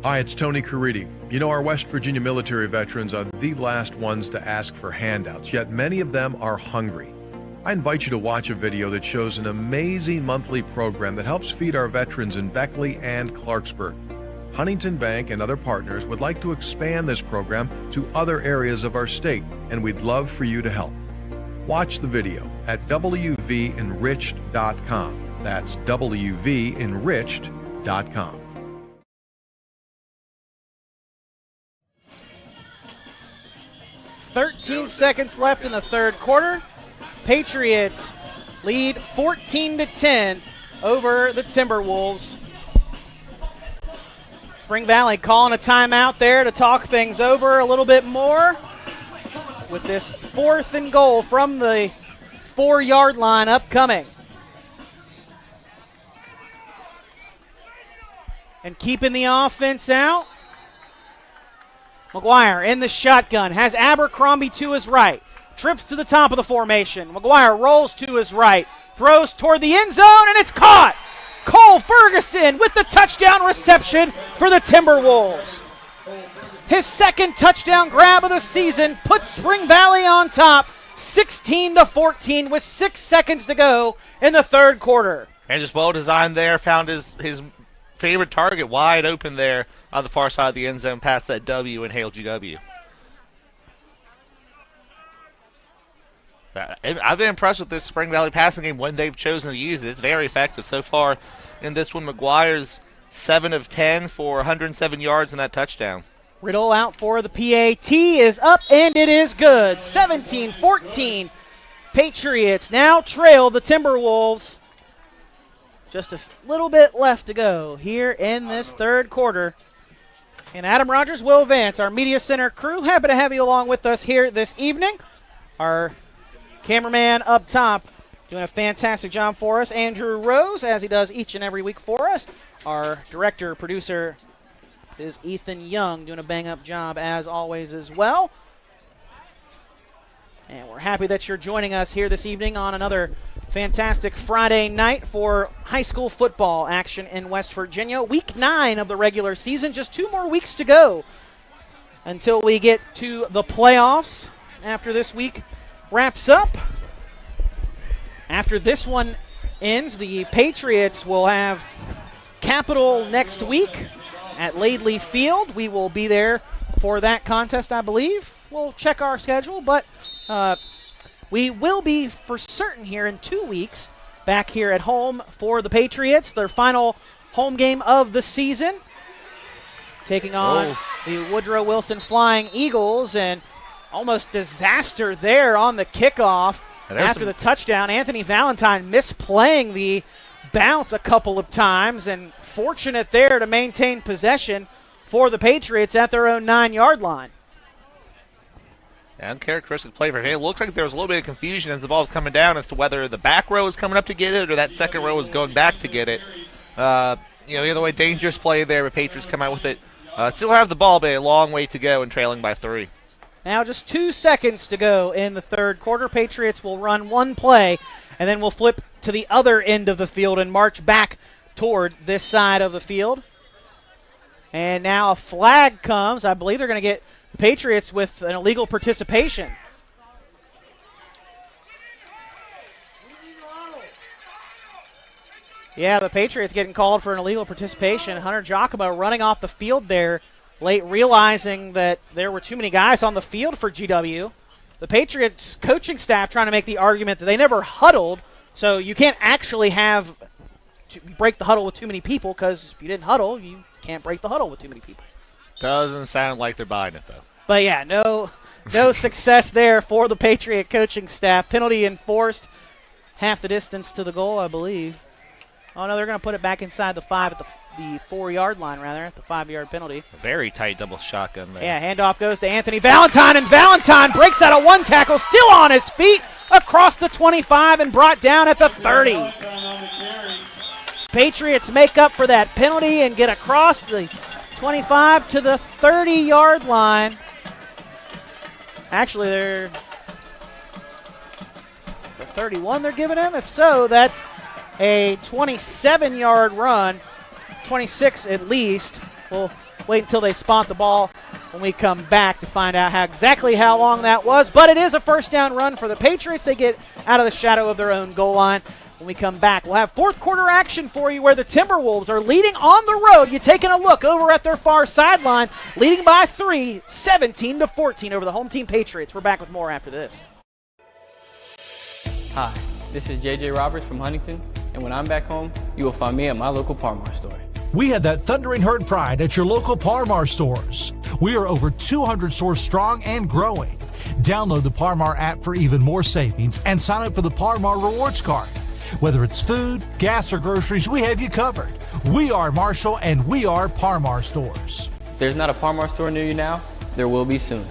Hi, it's Tony Caridi. You know, our West Virginia military veterans are the last ones to ask for handouts, yet many of them are hungry. I invite you to watch a video that shows an amazing monthly program that helps feed our veterans in Beckley and Clarksburg. Huntington Bank and other partners would like to expand this program to other areas of our state, and we'd love for you to help. Watch the video at wvenriched.com. That's wvenriched.com. .13 seconds left in the third quarter. Patriots lead 14-10 over the Timberwolves. Spring Valley calling a timeout there to talk things over a little bit more with this 4th and goal from the 4-yard line upcoming. And keeping the offense out. McGuire in the shotgun, has Abercrombie to his right, trips to the top of the formation. McGuire rolls to his right, throws toward the end zone, and it's caught. Cole Ferguson with the touchdown reception for the Timberwolves. His 2nd touchdown grab of the season puts Spring Valley on top, 16-14 with 6 seconds to go in the third quarter. And just well designed there, found his favorite target wide open there on the far side of the end zone past that W and Hale GW. I've been impressed with this Spring Valley passing game when they've chosen to use it. It's very effective so far in this one. McGuire's 7 of 10 for 107 yards and that touchdown. Riddle out for the PAT is up, and it is good. 17-14. Patriots now trail the Timberwolves. Just a little bit left to go here in this third quarter. And Adam Rogers will advance. Our Media Center crew, happy to have you along with us here this evening. Our cameraman up top doing a fantastic job for us, Andrew Rose, as he does each and every week for us. Our director, producer is Ethan Young, doing a bang-up job as always as well. And we're happy that you're joining us here this evening on another fantastic Friday night for high school football action in West Virginia. Week 9 of the regular season, just 2 more weeks to go until we get to the playoffs after this week wraps up. After this one ends, the Patriots will have Capital next week at Laidley Field. We will be there for that contest, I believe. We'll check our schedule, but we will be for certain here in 2 weeks back here at home for the Patriots, their final home game of the season, taking on the Woodrow Wilson Flying Eagles, and almost disaster there on the kickoff after the touchdown. Anthony Valentine misplaying the bounce a couple of times, and fortunate there to maintain possession for the Patriots at their own 9-yard line. Uncharacteristic play for him. It looks like there was a little bit of confusion as the ball was coming down as to whether the back row was coming up to get it or that second row was going back to get it. Either way, dangerous play there, but Patriots come out with it. Still have the ball, but a long way to go and trailing by 3. Now just 2 seconds to go in the third quarter. Patriots will run one play, and then we'll flip to the other end of the field and march back toward this side of the field. And now a flag comes. I believe they're going to get the Patriots with an illegal participation. Yeah, the Patriots getting called for an illegal participation. Hunter Giacomo running off the field there late, realizing that there were too many guys on the field for GW. The Patriots coaching staff trying to make the argument that they never huddled, so you can't actually break the huddle with too many people, because if you didn't huddle, you can't break the huddle with too many people. Doesn't sound like they're buying it, though. But yeah, no success there for the Patriot coaching staff. Penalty enforced, half the distance to the goal, I believe. Oh, no, they're going to put it back inside the 5 at the 4-yard line, rather, at the 5-yard penalty. A very tight double shotgun there. Yeah, handoff goes to Anthony Valentine, and Valentine breaks out of one tackle, still on his feet, across the 25 and brought down at the 30. Patriots make up for that penalty and get across the 25 to the 30-yard line. Actually, they're 31 they're giving him. If so, that's a 27-yard run, 26 at least. We'll wait until they spot the ball when we come back to find out exactly how long that was. But it is a first down run for the Patriots. They get out of the shadow of their own goal line. When we come back, we'll have fourth quarter action for you where the Timberwolves are leading on the road. You're taking a look over at their far sideline, leading by 3, 17-14 over the home team Patriots. We're back with more after this. Hi, this is JJ Roberts from Huntington, and when I'm back home, you will find me at my local Par-Mar store. We have that thundering herd pride at your local Par-Mar stores. We are over 200 stores strong and growing. Download the Par-Mar app for even more savings and sign up for the Par-Mar Rewards Card. Whether it's food, gas, or groceries, we have you covered. We are Marshall, and we are Par-Mar stores. If there's not a Par-Mar store near you now, there will be soon.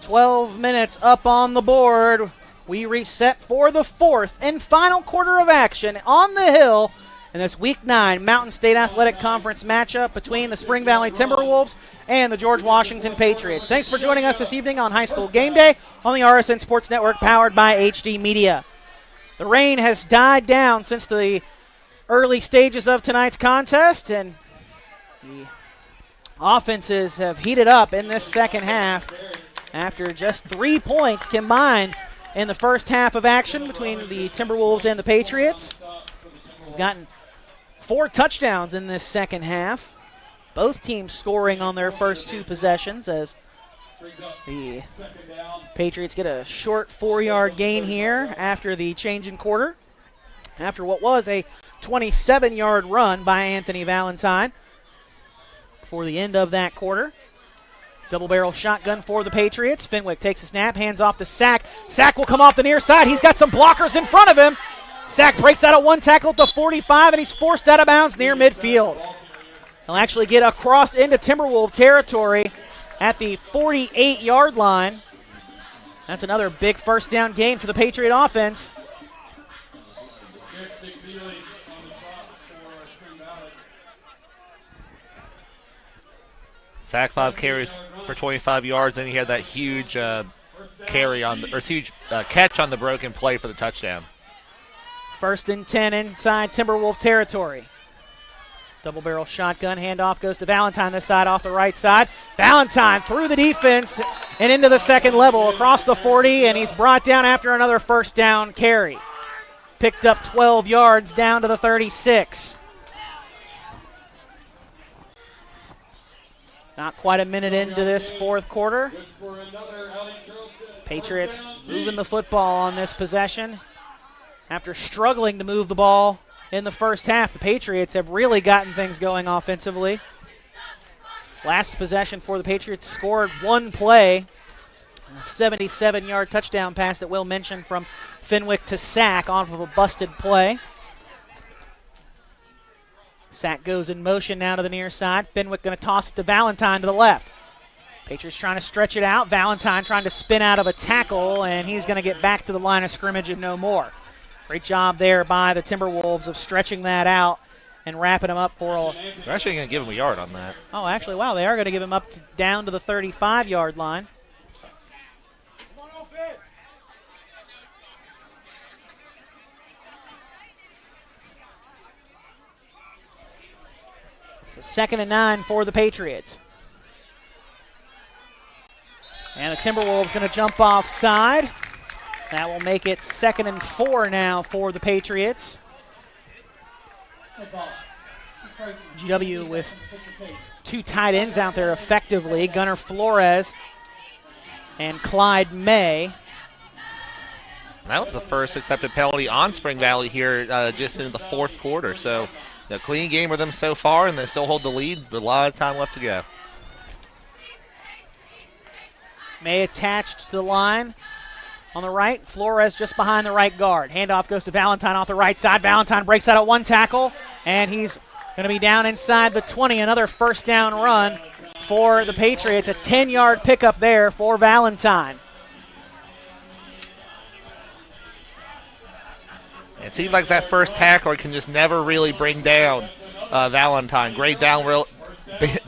"12 minutes up on the board. We reset for the fourth and final quarter of action on the Hill in this Week 9 Mountain State Athletic Conference matchup between the Spring Valley Timberwolves and the George Washington Patriots. Thanks for joining us this evening on High School Game Day on the RSN Sports Network, powered by HD Media. The rain has died down since the early stages of tonight's contest, and the offenses have heated up in this second half after just 3 points combined in the first half of action between the Timberwolves and the Patriots. We've gotten 4 touchdowns in this second half. Both teams scoring on their first 2 possessions as the Patriots get a short 4-yard gain here after the change in quarter, after what was a 27-yard run by Anthony Valentine before the end of that quarter. Double barrel shotgun for the Patriots. Fenwick takes a snap, hands off to Sack. Sack will come off the near side. He's got some blockers in front of him. Sack breaks out of one tackle at the 45, and he's forced out of bounds near midfield. He'll actually get across into Timberwolf territory at the 48-yard line. That's another big first down gain for the Patriot offense. Sack 5 carries for 25 yards, and he had that huge huge catch on the broken play for the touchdown. 1st and 10 inside Timberwolf territory. Double barrel shotgun, handoff goes to Valentine this side off the right side. Valentine through the defense and into the second level across the 40, and he's brought down after another first down carry. Picked up 12 yards down to the 36. Not quite a minute into this fourth quarter. Patriots moving the football on this possession. After struggling to move the ball in the first half, the Patriots have really gotten things going offensively. Last possession for the Patriots scored 1 play. A 77-yard touchdown pass that Will mentioned from Fenwick to Sack off of a busted play. Sack goes in motion now to the near side. Fenwick going to toss it to Valentine to the left. Patriots trying to stretch it out. Valentine trying to spin out of a tackle, and he's going to get back to the line of scrimmage and no more. Great job there by the Timberwolves of stretching that out and wrapping him up for a... They're actually going to give him a yard on that. Oh, actually, wow, they are going to give him up down to the 35-yard line. So 2nd and 9 for the Patriots. And the Timberwolves going to jump offside. That will make it 2nd and 4 now for the Patriots. GW with 2 tight ends out there effectively, Gunnar Flores and Clyde May. That was the first accepted penalty on Spring Valley here just in the 4th quarter. So a clean game for them so far, and they still hold the lead, but a lot of time left to go. May attached to the line on the right. Flores just behind the right guard. Handoff goes to Valentine off the right side. Valentine breaks out of 1 tackle, and he's going to be down inside the 20. Another first down run for the Patriots. A 10-yard pickup there for Valentine. It seems like that first tackler can just never really bring down Valentine. Great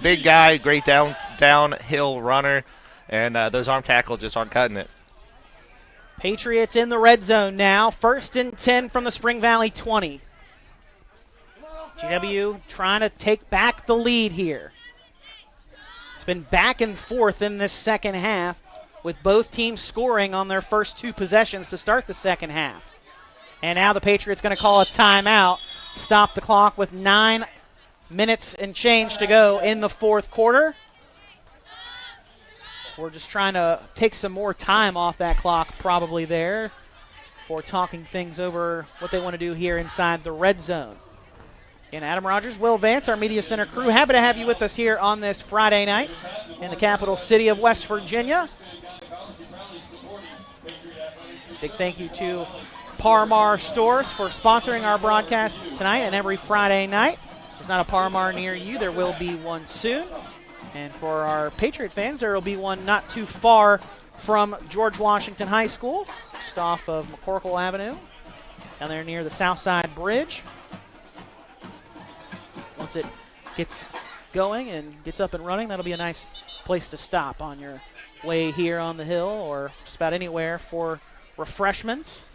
big guy, great downhill runner, and those arm tackles just aren't cutting it. Patriots in the red zone now. 1st and 10 from the Spring Valley 20. GW trying to take back the lead here. It's been back and forth in this second half, with both teams scoring on their first 2 possessions to start the second half. And now the Patriots going to call a timeout, stop the clock with 9 minutes and change to go in the 4th quarter. We're just trying to take some more time off that clock probably there for talking things over what they want to do here inside the red zone. And Adam Rogers, Will Vance, our Media Center crew, happy to have you with us here on this Friday night in the capital city of West Virginia. Big thank you to Parmar Stores for sponsoring our broadcast tonight and every Friday night. If there's not a Parmar near you, there will be one soon. And for our Patriot fans, there will be one not too far from George Washington High School, just off of McCorkle Avenue, down there near the Southside Bridge. Once it gets going and gets up and running, that'll be a nice place to stop on your way here on the hill or just about anywhere for refreshments.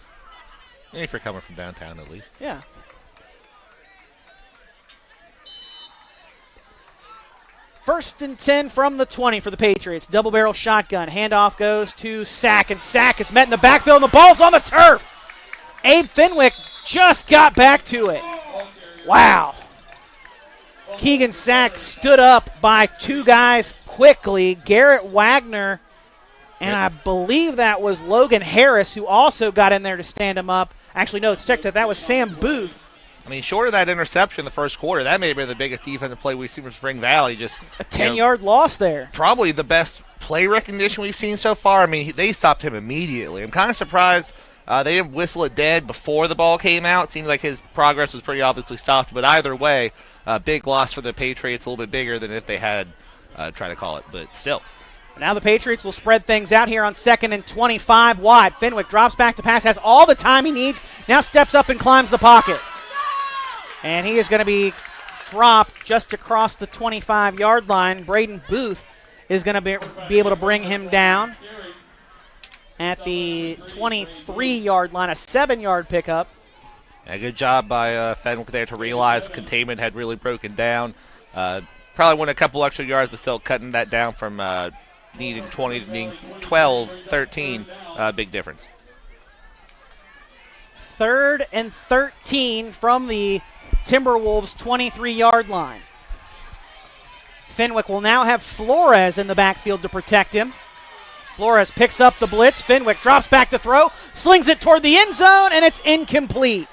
If you're coming from downtown, at least. Yeah. First and 10 from the 20 for the Patriots. Double barrel shotgun. Handoff goes to Sack, and Sack is met in the backfield, and the ball's on the turf. Abe Fenwick just got back to it. Wow. Keegan Sack stood up by 2 guys quickly. Garrett Wagner, and I believe that was Logan Harris, who also got in there to stand him up. Actually, no, check that was Sam Booth. I mean, short of that interception in the first quarter, that may have been the biggest defensive play we've seen from Spring Valley. Just a 10-yard loss there. Probably the best play recognition we've seen so far. I mean, they stopped him immediately. I'm kind of surprised they didn't whistle it dead before the ball came out. It seemed like his progress was pretty obviously stopped. But either way, big loss for the Patriots, a little bit bigger than if they had tried to call it. But still. Now the Patriots will spread things out here on 2nd and 25 wide. Fenwick drops back to pass, has all the time he needs, now steps up and climbs the pocket. And he is going to be dropped just across the 25-yard line. Braden Booth is going to be able to bring him down at the 23-yard line, a 7-yard pickup. Yeah, good job by Fenwick there to realize containment had really broken down. Probably went a couple extra yards, but still cutting that down from needing 20 to needing 12, 13. Big difference. 3rd and 13 from the Timberwolves' 23-yard line. Fenwick will now have Flores in the backfield to protect him. Flores picks up the blitz. Fenwick drops back to throw, slings it toward the end zone, and it's incomplete.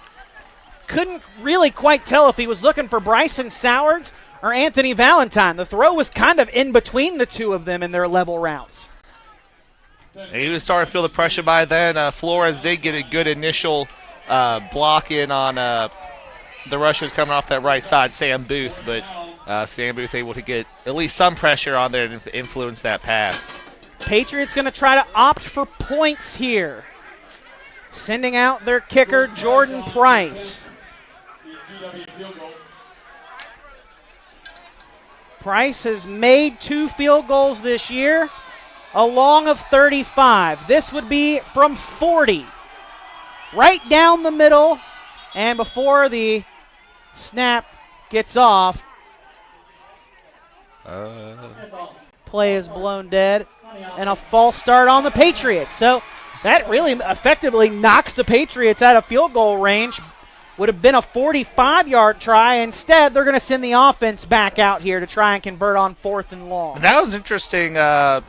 Couldn't really quite tell if he was looking for Bryson Sowards or Anthony Valentine. The throw was kind of in between the two of them in their level routes. He was starting to feel the pressure by then. Flores did get a good initial block in on the rushers coming off that right side, Sam Booth, but Sam Booth able to get at least some pressure on there and influence that pass. Patriots going to try to opt for points here. Sending out their kicker, Jordan Price. Price has made 2 field goals this year, a long of 35. This would be from 40. Right down the middle, and before the snap gets off, play is blown dead, and a false start on the Patriots. So That really effectively knocks the Patriots out of field goal range. Would have been a 45-yard try. Instead, they're going to send the offense back out here to try and convert on 4th and long. That was interesting. I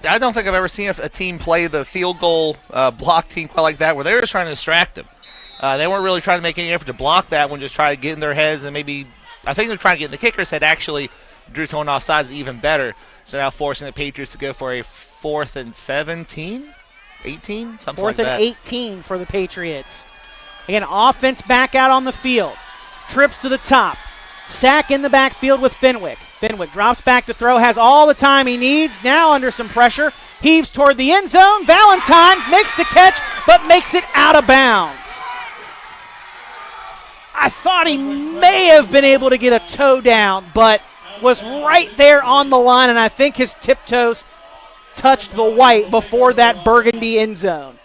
don't think I've ever seen a team play the field goal block team quite like that, where they were just trying to distract them. They weren't really trying to make any effort to block that one, just try to get in their heads, and maybe, I think they're trying to get in the kicker's head, actually drew someone off sides even better. So now forcing the Patriots to go for a 4th and 17, 18, something like that. 4th and 18 for the Patriots. Again, offense back out on the field. Trips to the top. Sack in the backfield with Fenwick. Fenwick drops back to throw, has all the time he needs. Now under some pressure. Heaves toward the end zone. Valentine makes the catch, but makes it out of bounds. I thought he may have been able to get a toe down, but was right there on the line, and I think his tiptoes touched the white before that burgundy end zone.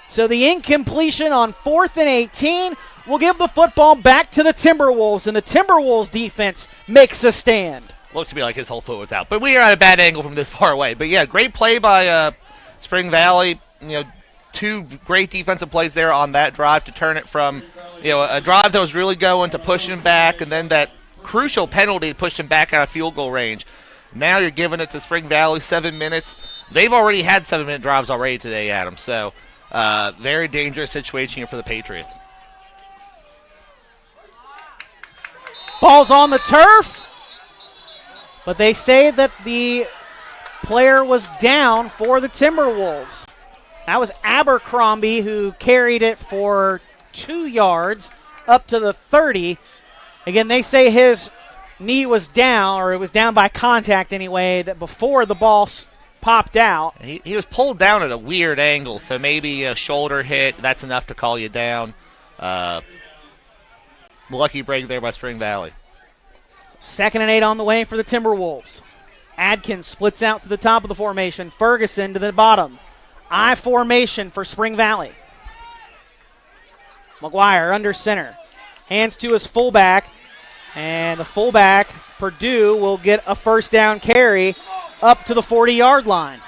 So the incompletion on 4th and 18 will give the football back to the Timberwolves, and the Timberwolves defense makes a stand. Looked to me like his whole foot was out, but we are at a bad angle from this far away. But yeah, great play by Spring Valley. You know, 2 great defensive plays there on that drive to turn it from, you know, a drive that was really going to push him back, and then that crucial penalty to push him back out of field goal range. Now you're giving it to Spring Valley, 7 minutes. They've already had 7-minute drives already today, Adam. So very dangerous situation here for the Patriots. Ball's on the turf, but they say that the player was down for the Timberwolves. That was Abercrombie who carried it for 2 yards up to the 30. Again, they say his knee was down, or it was down by contact anyway, that before the ball popped out. He was pulled down at a weird angle, so maybe a shoulder hit, that's enough to call you down. Lucky break there by Spring Valley. 2nd and 8 on the way for the Timberwolves. Adkins splits out to the top of the formation. Ferguson to the bottom. I formation for Spring Valley. McGuire under center. Hands to his fullback. And the fullback, Purdue, will get a first down carry up to the 40-yard line.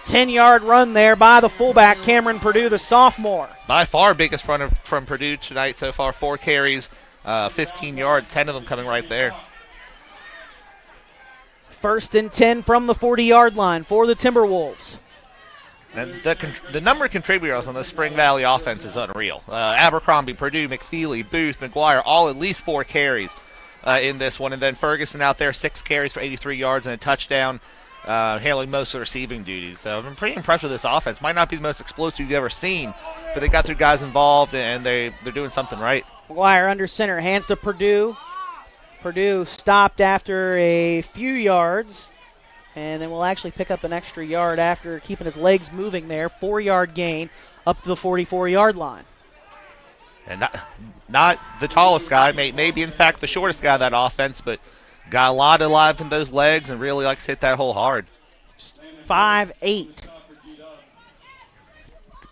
10-yard run there by the fullback, Cameron Purdue, the sophomore. By far biggest runner from Purdue tonight so far. 4 carries, 15 yards, 10 of them coming right there. 1st and 10 from the 40-yard line for the Timberwolves. And the number of contributors on the Spring Valley offense is unreal. Abercrombie, Purdue, McFeely, Booth, McGuire, all at least 4 carries in this one. And then Ferguson out there, 6 carries for 83 yards and a touchdown, handling most of the receiving duties. So I'm pretty impressed with this offense. Might not be the most explosive you've ever seen, but they got 3 guys involved, and they're doing something right. McGuire under center, hands to Purdue. Purdue stopped after a few yards, and then will actually pick up an extra yard after keeping his legs moving there. 4-yard gain up to the 44-yard line. And not the tallest guy, maybe in fact the shortest guy of that offense, but got a lot of life in those legs and really likes to hit that hole hard. 5'8".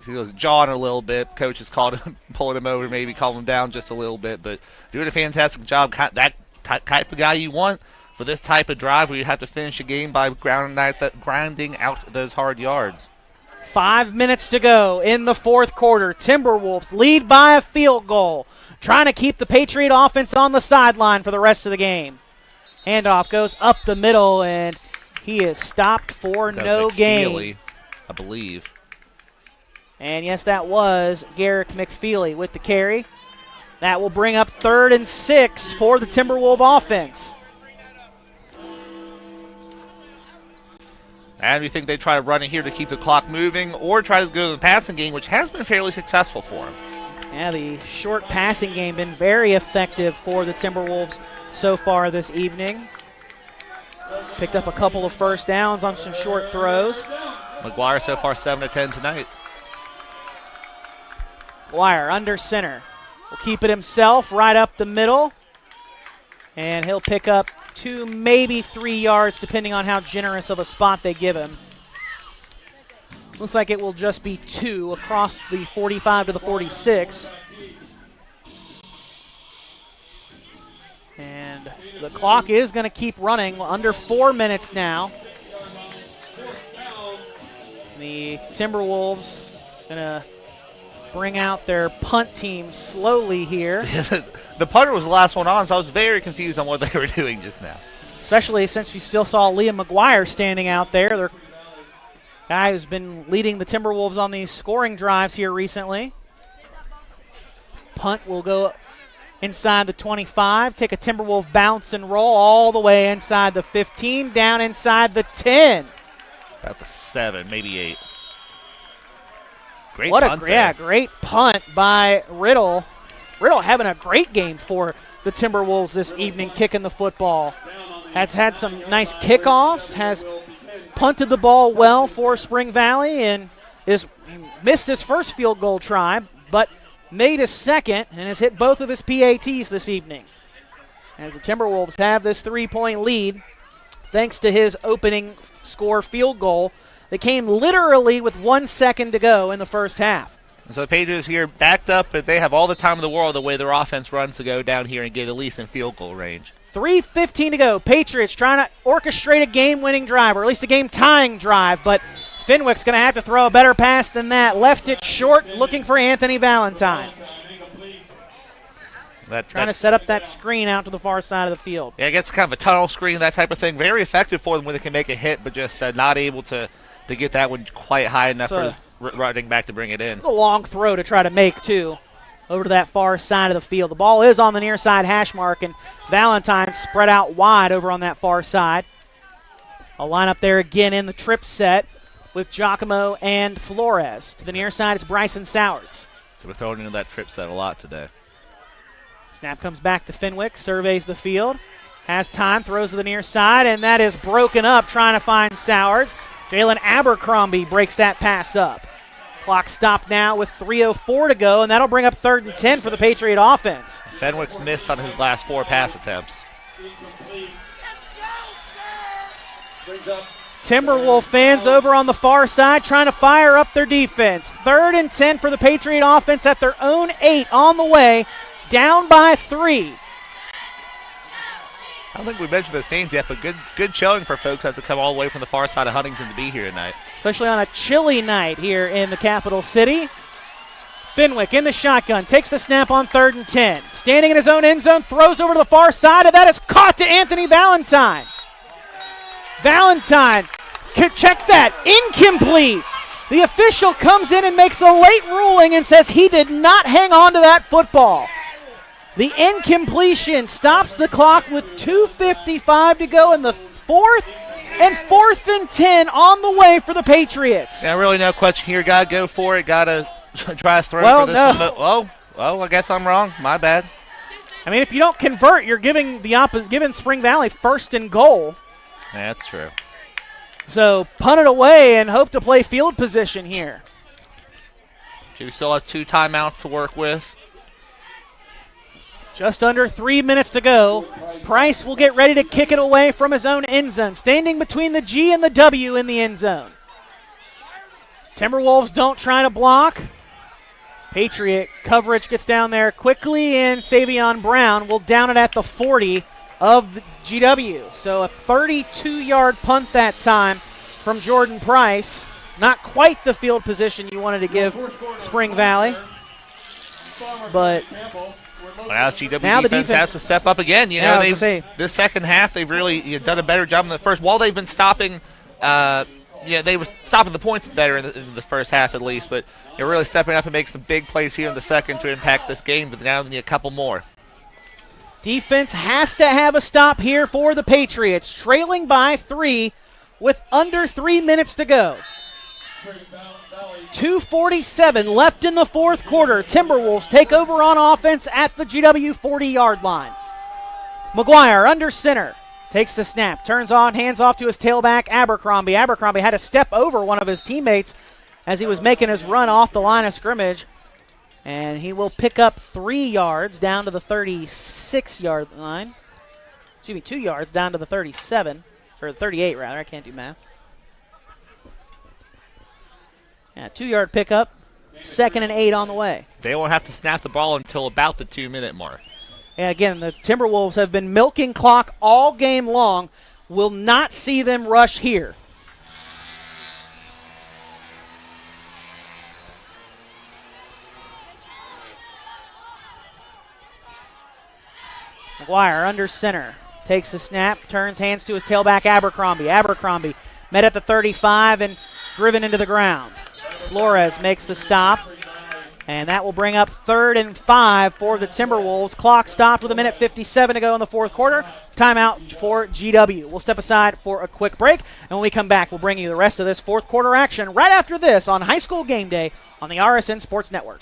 He was jawing a little bit. Coach has called him, pulling him over, maybe calling him down just a little bit, but doing a fantastic job. That type of guy you want for this type of drive where you have to finish a game by grinding out those hard yards. 5 minutes to go in the 4th quarter. Timberwolves lead by a field goal, trying to keep the Patriot offense on the sideline for the rest of the game. Handoff goes up the middle, and he is stopped for no gain. I believe. And yes, that was Garrick McFeely with the carry. That will bring up 3rd and 6 for the Timberwolves offense. And we think they try to run it here to keep the clock moving or try to go to the passing game, which has been fairly successful for them. Yeah, the short passing game been very effective for the Timberwolves so far this evening. Picked up a couple of first downs on some short throws. McGuire so far 7 of 10 tonight. McGuire under center. Will keep it himself right up the middle. And he'll pick up 2, maybe 3 yards, depending on how generous of a spot they give him. Looks like it will just be 2 across the 45 to the 46. And the clock is going to keep running. Under 4 minutes now. The Timberwolves going to bring out their punt team slowly here. The punter was the last one on, so I was very confused on what they were doing just now. Especially since we still saw Liam McGuire standing out there. Their guy who's been leading the Timberwolves on these scoring drives here recently. Punt will go inside the 25, take a Timberwolf bounce and roll all the way inside the 15, down inside the 10. About the 7, maybe 8. Great what punt great punt by Riddle. Riddle having a great game for the Timberwolves this evening, kicking the football. Has had some nice kickoffs, has punted the ball well for Spring Valley, and missed his first field goal try, but made his second and has hit both of his PATs this evening. As the Timberwolves have this 3-point lead, thanks to his opening score field goal that came literally with 1 second to go in the first half. So the Patriots here backed up, but they have all the time in the world the way their offense runs to go down here and get at least in field goal range. 3:15 to go. Patriots trying to orchestrate a game-winning drive, or at least a game-tying drive, but Fenwick's going to have to throw a better pass than that. Left it short, looking for Anthony Valentine. Trying to set up that screen out to the far side of the field. Yeah, I guess kind of a tunnel screen, that type of thing. Very effective for them when they can make a hit, but just not able to get that one quite high enough for his running back to bring it in. It's a long throw to try to make, too, over to that far side of the field. The ball is on the near side hash mark, and Valentine spread out wide over on that far side. I'll line up there again in the trip set with Giacomo and Flores. To the near side, it's Bryson Sowards. So we're throwing into that trip set a lot today. Snap comes back to Fenwick, surveys the field, has time, throws to the near side, and that is broken up trying to find Sowards. Jalen Abercrombie breaks that pass up. Clock stopped now with 3:04 to go, and that'll bring up 3rd and 10 for the Patriot offense. Fenwick's missed on his last 4 pass attempts. Timberwolf fans over on the far side trying to fire up their defense. 3rd and 10 for the Patriot offense at their own 8 on the way, down by 3. I don't think we mentioned those names yet, but good showing for folks who have to come all the way from the far side of Huntington to be here tonight. Especially on a chilly night here in the capital city. Fenwick in the shotgun, takes the snap on 3rd and 10. Standing in his own end zone, throws over to the far side, and that is caught to Anthony Valentine. Valentine, check that, incomplete. The official comes in and makes a late ruling and says he did not hang on to that football. The incompletion stops the clock with 2:55 to go in the 4th, and 4th and 10 on the way for the Patriots. Yeah, really no question here. Got to go for it. Got to try to throw for this one. Oh, I guess I'm wrong. My bad. I mean, if you don't convert, you're giving Spring Valley 1st and goal. Yeah, that's true. So punt it away and hope to play field position here. We still have 2 timeouts to work with. Just under 3 minutes to go. Price will get ready to kick it away from his own end zone, standing between the G and the W in the end zone. Timberwolves don't try to block. Patriot coverage gets down there quickly, and Savion Brown will down it at the 40 of the GW. So a 32-yard punt that time from Jordan Price. Not quite the field position you wanted to give Spring Valley. But now GW defense has to step up again. This second half they've really done a better job in the first. While they've been stopping, they were stopping the points better in the first half at least. But you're really stepping up and making some big plays here in the second to impact this game. But now they need a couple more. Defense has to have a stop here for the Patriots, trailing by 3 with under 3 minutes to go. 2:47 left in the 4th quarter. Timberwolves take over on offense at the GW 40-yard line. McGuire under center. Takes the snap, turns on, hands off to his tailback, Abercrombie. Abercrombie had to step over one of his teammates as he was making his run off the line of scrimmage. And he will pick up 3 yards down to the 36-yard line. 2 yards down to the 37, or 38 rather. I can't do math. Yeah, 2-yard pickup. 2nd and 8 on the way. They won't have to snap the ball until about the 2-minute mark. And again, the Timberwolves have been milking clock all game long. Will not see them rush here. McGuire under center. Takes the snap, turns hands to his tailback, Abercrombie. Abercrombie met at the 35 and driven into the ground. Flores makes the stop, and that will bring up 3rd and 5 for the Timberwolves. Clock stopped with 1:57 to go in the fourth quarter. Timeout for GW. We'll step aside for a quick break, and when we come back, we'll bring you the rest of this fourth quarter action right after this on High School Game Day on the RSN Sports Network.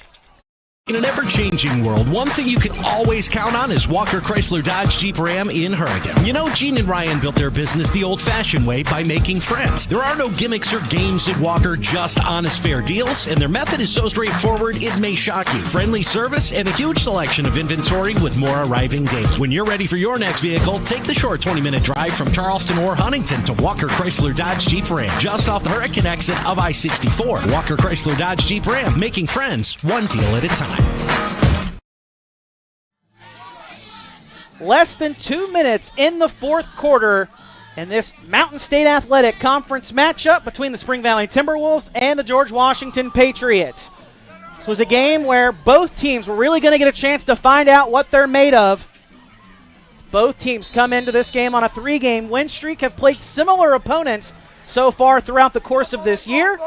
In an ever-changing world, one thing you can always count on is Walker Chrysler Dodge Jeep Ram in Hurricane. You know, Gene and Ryan built their business the old-fashioned way by making friends. There are no gimmicks or games at Walker, just honest, fair deals, and their method is so straightforward it may shock you. Friendly service and a huge selection of inventory with more arriving daily. When you're ready for your next vehicle, take the short 20-minute drive from Charleston or Huntington to Walker Chrysler Dodge Jeep Ram, just off the Hurricane exit of I-64. Walker Chrysler Dodge Jeep Ram, making friends one deal at a time. Less than 2 minutes in the fourth quarter in this Mountain State Athletic Conference matchup between the Spring Valley Timberwolves and the George Washington Patriots. This was a game where both teams were really going to get a chance to find out what they're made of. Both teams come into this game on a 3-game win streak, have played similar opponents so far throughout the course of this year.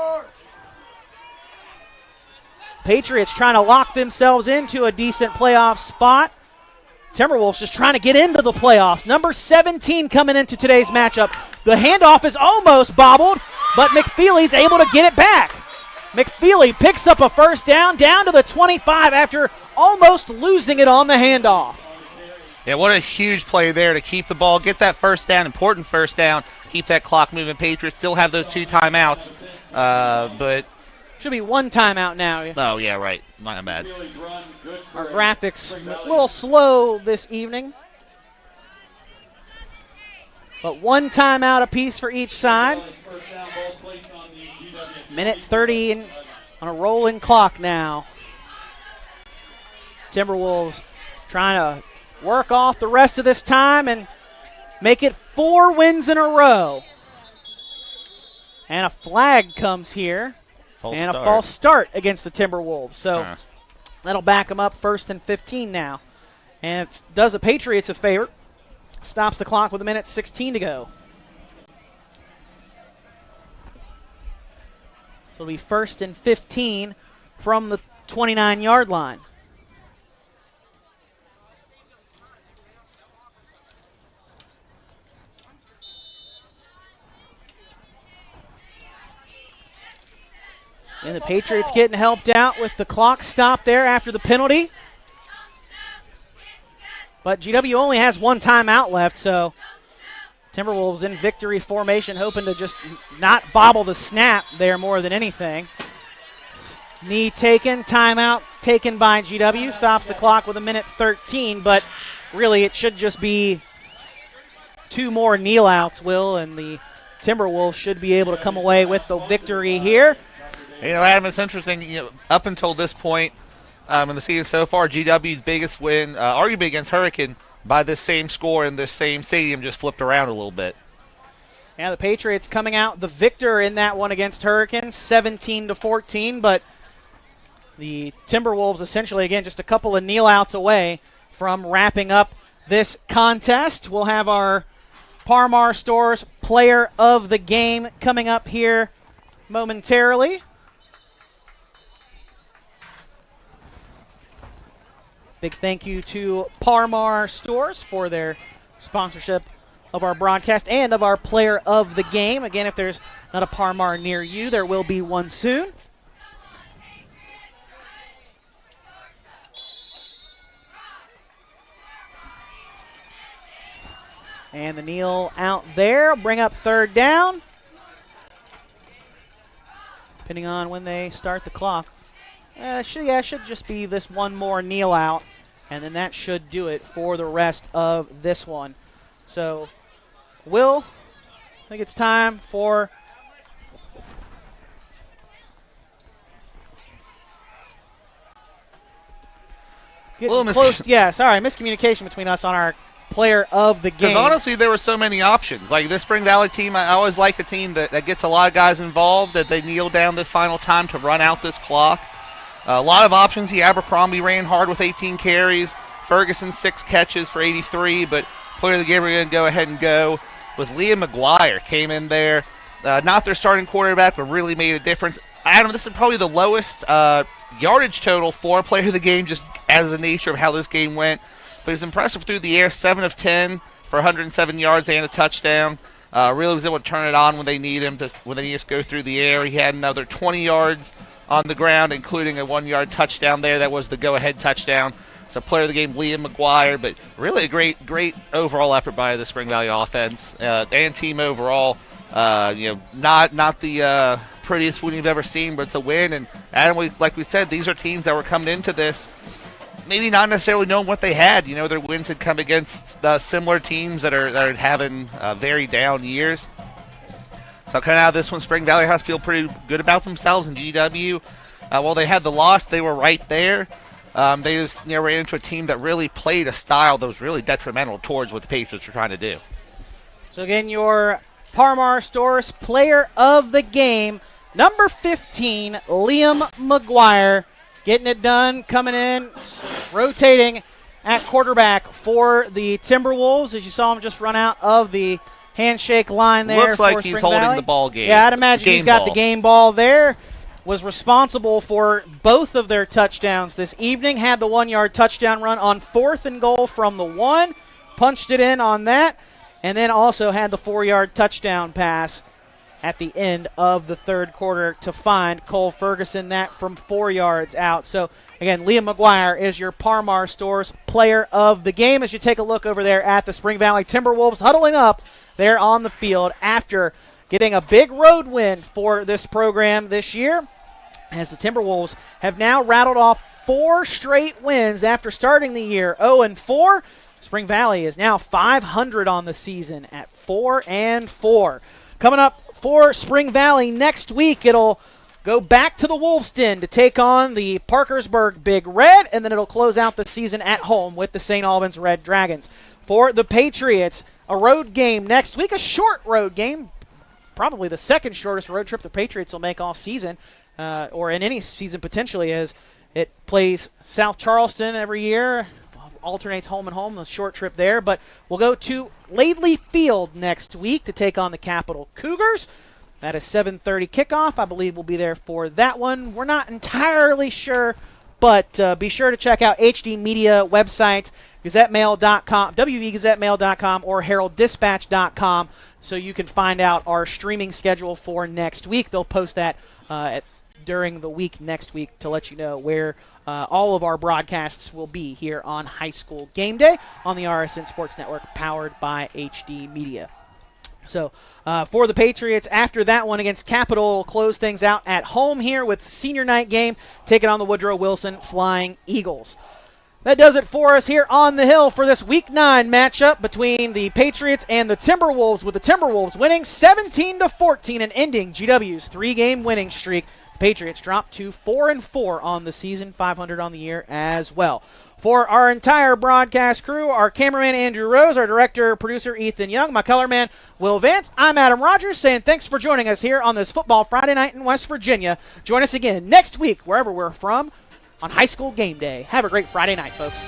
Patriots trying to lock themselves into a decent playoff spot. Timberwolves just trying to get into the playoffs. Number 17 coming into today's matchup. The handoff is almost bobbled, but McFeely's able to get it back. McFeely picks up a first down to the 25 after almost losing it on the handoff. Yeah, what a huge play there to keep the ball, get that first down, important first down, keep that clock moving. Patriots still have those 2 timeouts, but should be 1 timeout now. Oh, yeah, right. My bad. Our graphics a little slow this evening. But 1 timeout apiece for each side. Minute 30 on a rolling clock now. Timberwolves trying to work off the rest of this time and make it 4 wins in a row. And a flag comes here. A false start against the Timberwolves. So that'll back them up 1st and 15 now. And it does the Patriots a favor. Stops the clock with 1:16 to go. So it'll be 1st and 15 from the 29-yard line. And the Patriots getting helped out with the clock stop there after the penalty. But GW only has 1 timeout left, so Timberwolves in victory formation, hoping to just not bobble the snap there more than anything. Knee taken, timeout taken by GW. Stops the clock with 1:13, but really it should just be 2 more kneel outs, Will, and the Timberwolves should be able to come away with the victory here. You know, Adam, it's interesting. You know, up until this point in the season so far, GW's biggest win, arguably against Hurricane, by this same score in this same stadium, just flipped around a little bit. Yeah, the Patriots coming out the victor in that one against Hurricane, 17-14, but the Timberwolves essentially, again, just a couple of kneel-outs away from wrapping up this contest. We'll have our Par-Mar Stores Player of the Game coming up here momentarily. Big thank you to Par-Mar Stores for their sponsorship of our broadcast and of our Player of the Game. Again, if there's not a Par-Mar near you, there will be one soon. And the kneel out there, bring up 3rd down. Depending on when they start the clock. Should just be this 1 more kneel out, and then that should do it for the rest of this one. So, Will, I think it's time for getting close. Yeah, sorry, miscommunication between us on our Player of the Game. Because honestly, there were so many options. Like this Spring Valley team, I always like a team that gets a lot of guys involved, that they kneel down this final time to run out this clock. A lot of options. Abercrombie ran hard with 18 carries. Ferguson, 6 catches for 83, but player of the game, we're going to go ahead and go with Liam McGuire. Came in there, not their starting quarterback, but really made a difference. Adam, this is probably the lowest yardage total for a player of the game, just as the nature of how this game went. But he's impressive through the air, 7 of 10 for 107 yards and a touchdown. Really was able to turn it on when they need him when they need to go through the air. He had another 20 yards on the ground, including a 1-yard touchdown there. That was the go-ahead touchdown. So player of the game, Liam McGuire, but really a great overall effort by the Spring Valley offense and team overall. Not the prettiest win you've ever seen, but it's a win. And Adam, like we said, these are teams that were coming into this maybe not necessarily knowing what they had. Their wins had come against similar teams that are having very down years. So kind of out of this one, Spring Valley has to feel pretty good about themselves. And GW, while they had the loss, they were right there. They just ran into a team that really played a style that was really detrimental towards what the Patriots were trying to do. So again, your Parmar Stores player of the game, number 15, Liam McGuire, getting it done, coming in, rotating at quarterback for the Timberwolves, as you saw him just run out of the handshake line there. Looks like he's holding the ball game. Yeah, I'd imagine he's got the game ball there. Was responsible for both of their touchdowns this evening. Had the 1-yard touchdown run on 4th and goal from the 1. Punched it in on that. And then also had the 4-yard touchdown pass at the end of the third quarter to find Cole Ferguson, that from 4 yards out. So, again, Liam McGuire is your Parmar Stores player of the game as you take a look over there at the Spring Valley Timberwolves huddling up there on the field after getting a big road win for this program this year, as the Timberwolves have now rattled off 4 straight wins after starting the year 0-4. Spring Valley is now 500 on the season at 4-4. Coming up for Spring Valley next week, it'll go back to the Wolves Den to take on the Parkersburg Big Red, and then it'll close out the season at home with the St. Albans Red Dragons. For the Patriots, a road game next week, a short road game, probably the second shortest road trip the Patriots will make all season, or in any season potentially, as it plays South Charleston every year, alternates home and home, the short trip there. But we'll go to Laidley Field next week to take on the Capital Cougars. That is 7:30 kickoff. I believe we'll be there for that one. We're not entirely sure, but be sure to check out HD Media websites, GazetteMail.com, WVGazetteMail.com, or HeraldDispatch.com, so you can find out our streaming schedule for next week. They'll post that during the week next week to let you know where all of our broadcasts will be here on High School Game Day on the RSN Sports Network, powered by HD Media. So for the Patriots, after that one against Capital, we'll close things out at home here with senior night game, taking on the Woodrow Wilson Flying Eagles. That does it for us here on the Hill for this Week 9 matchup between the Patriots and the Timberwolves, with the Timberwolves winning 17-14 and ending GW's 3-game winning streak. The Patriots dropped to 4-4 on the season, 500 on the year as well. For our entire broadcast crew, our cameraman Andrew Rose, our director, producer Ethan Young, my color man Will Vance, I'm Adam Rogers saying thanks for joining us here on this Football Friday night in West Virginia. Join us again next week, wherever we're from, on High School Game Day. Have a great Friday night, folks.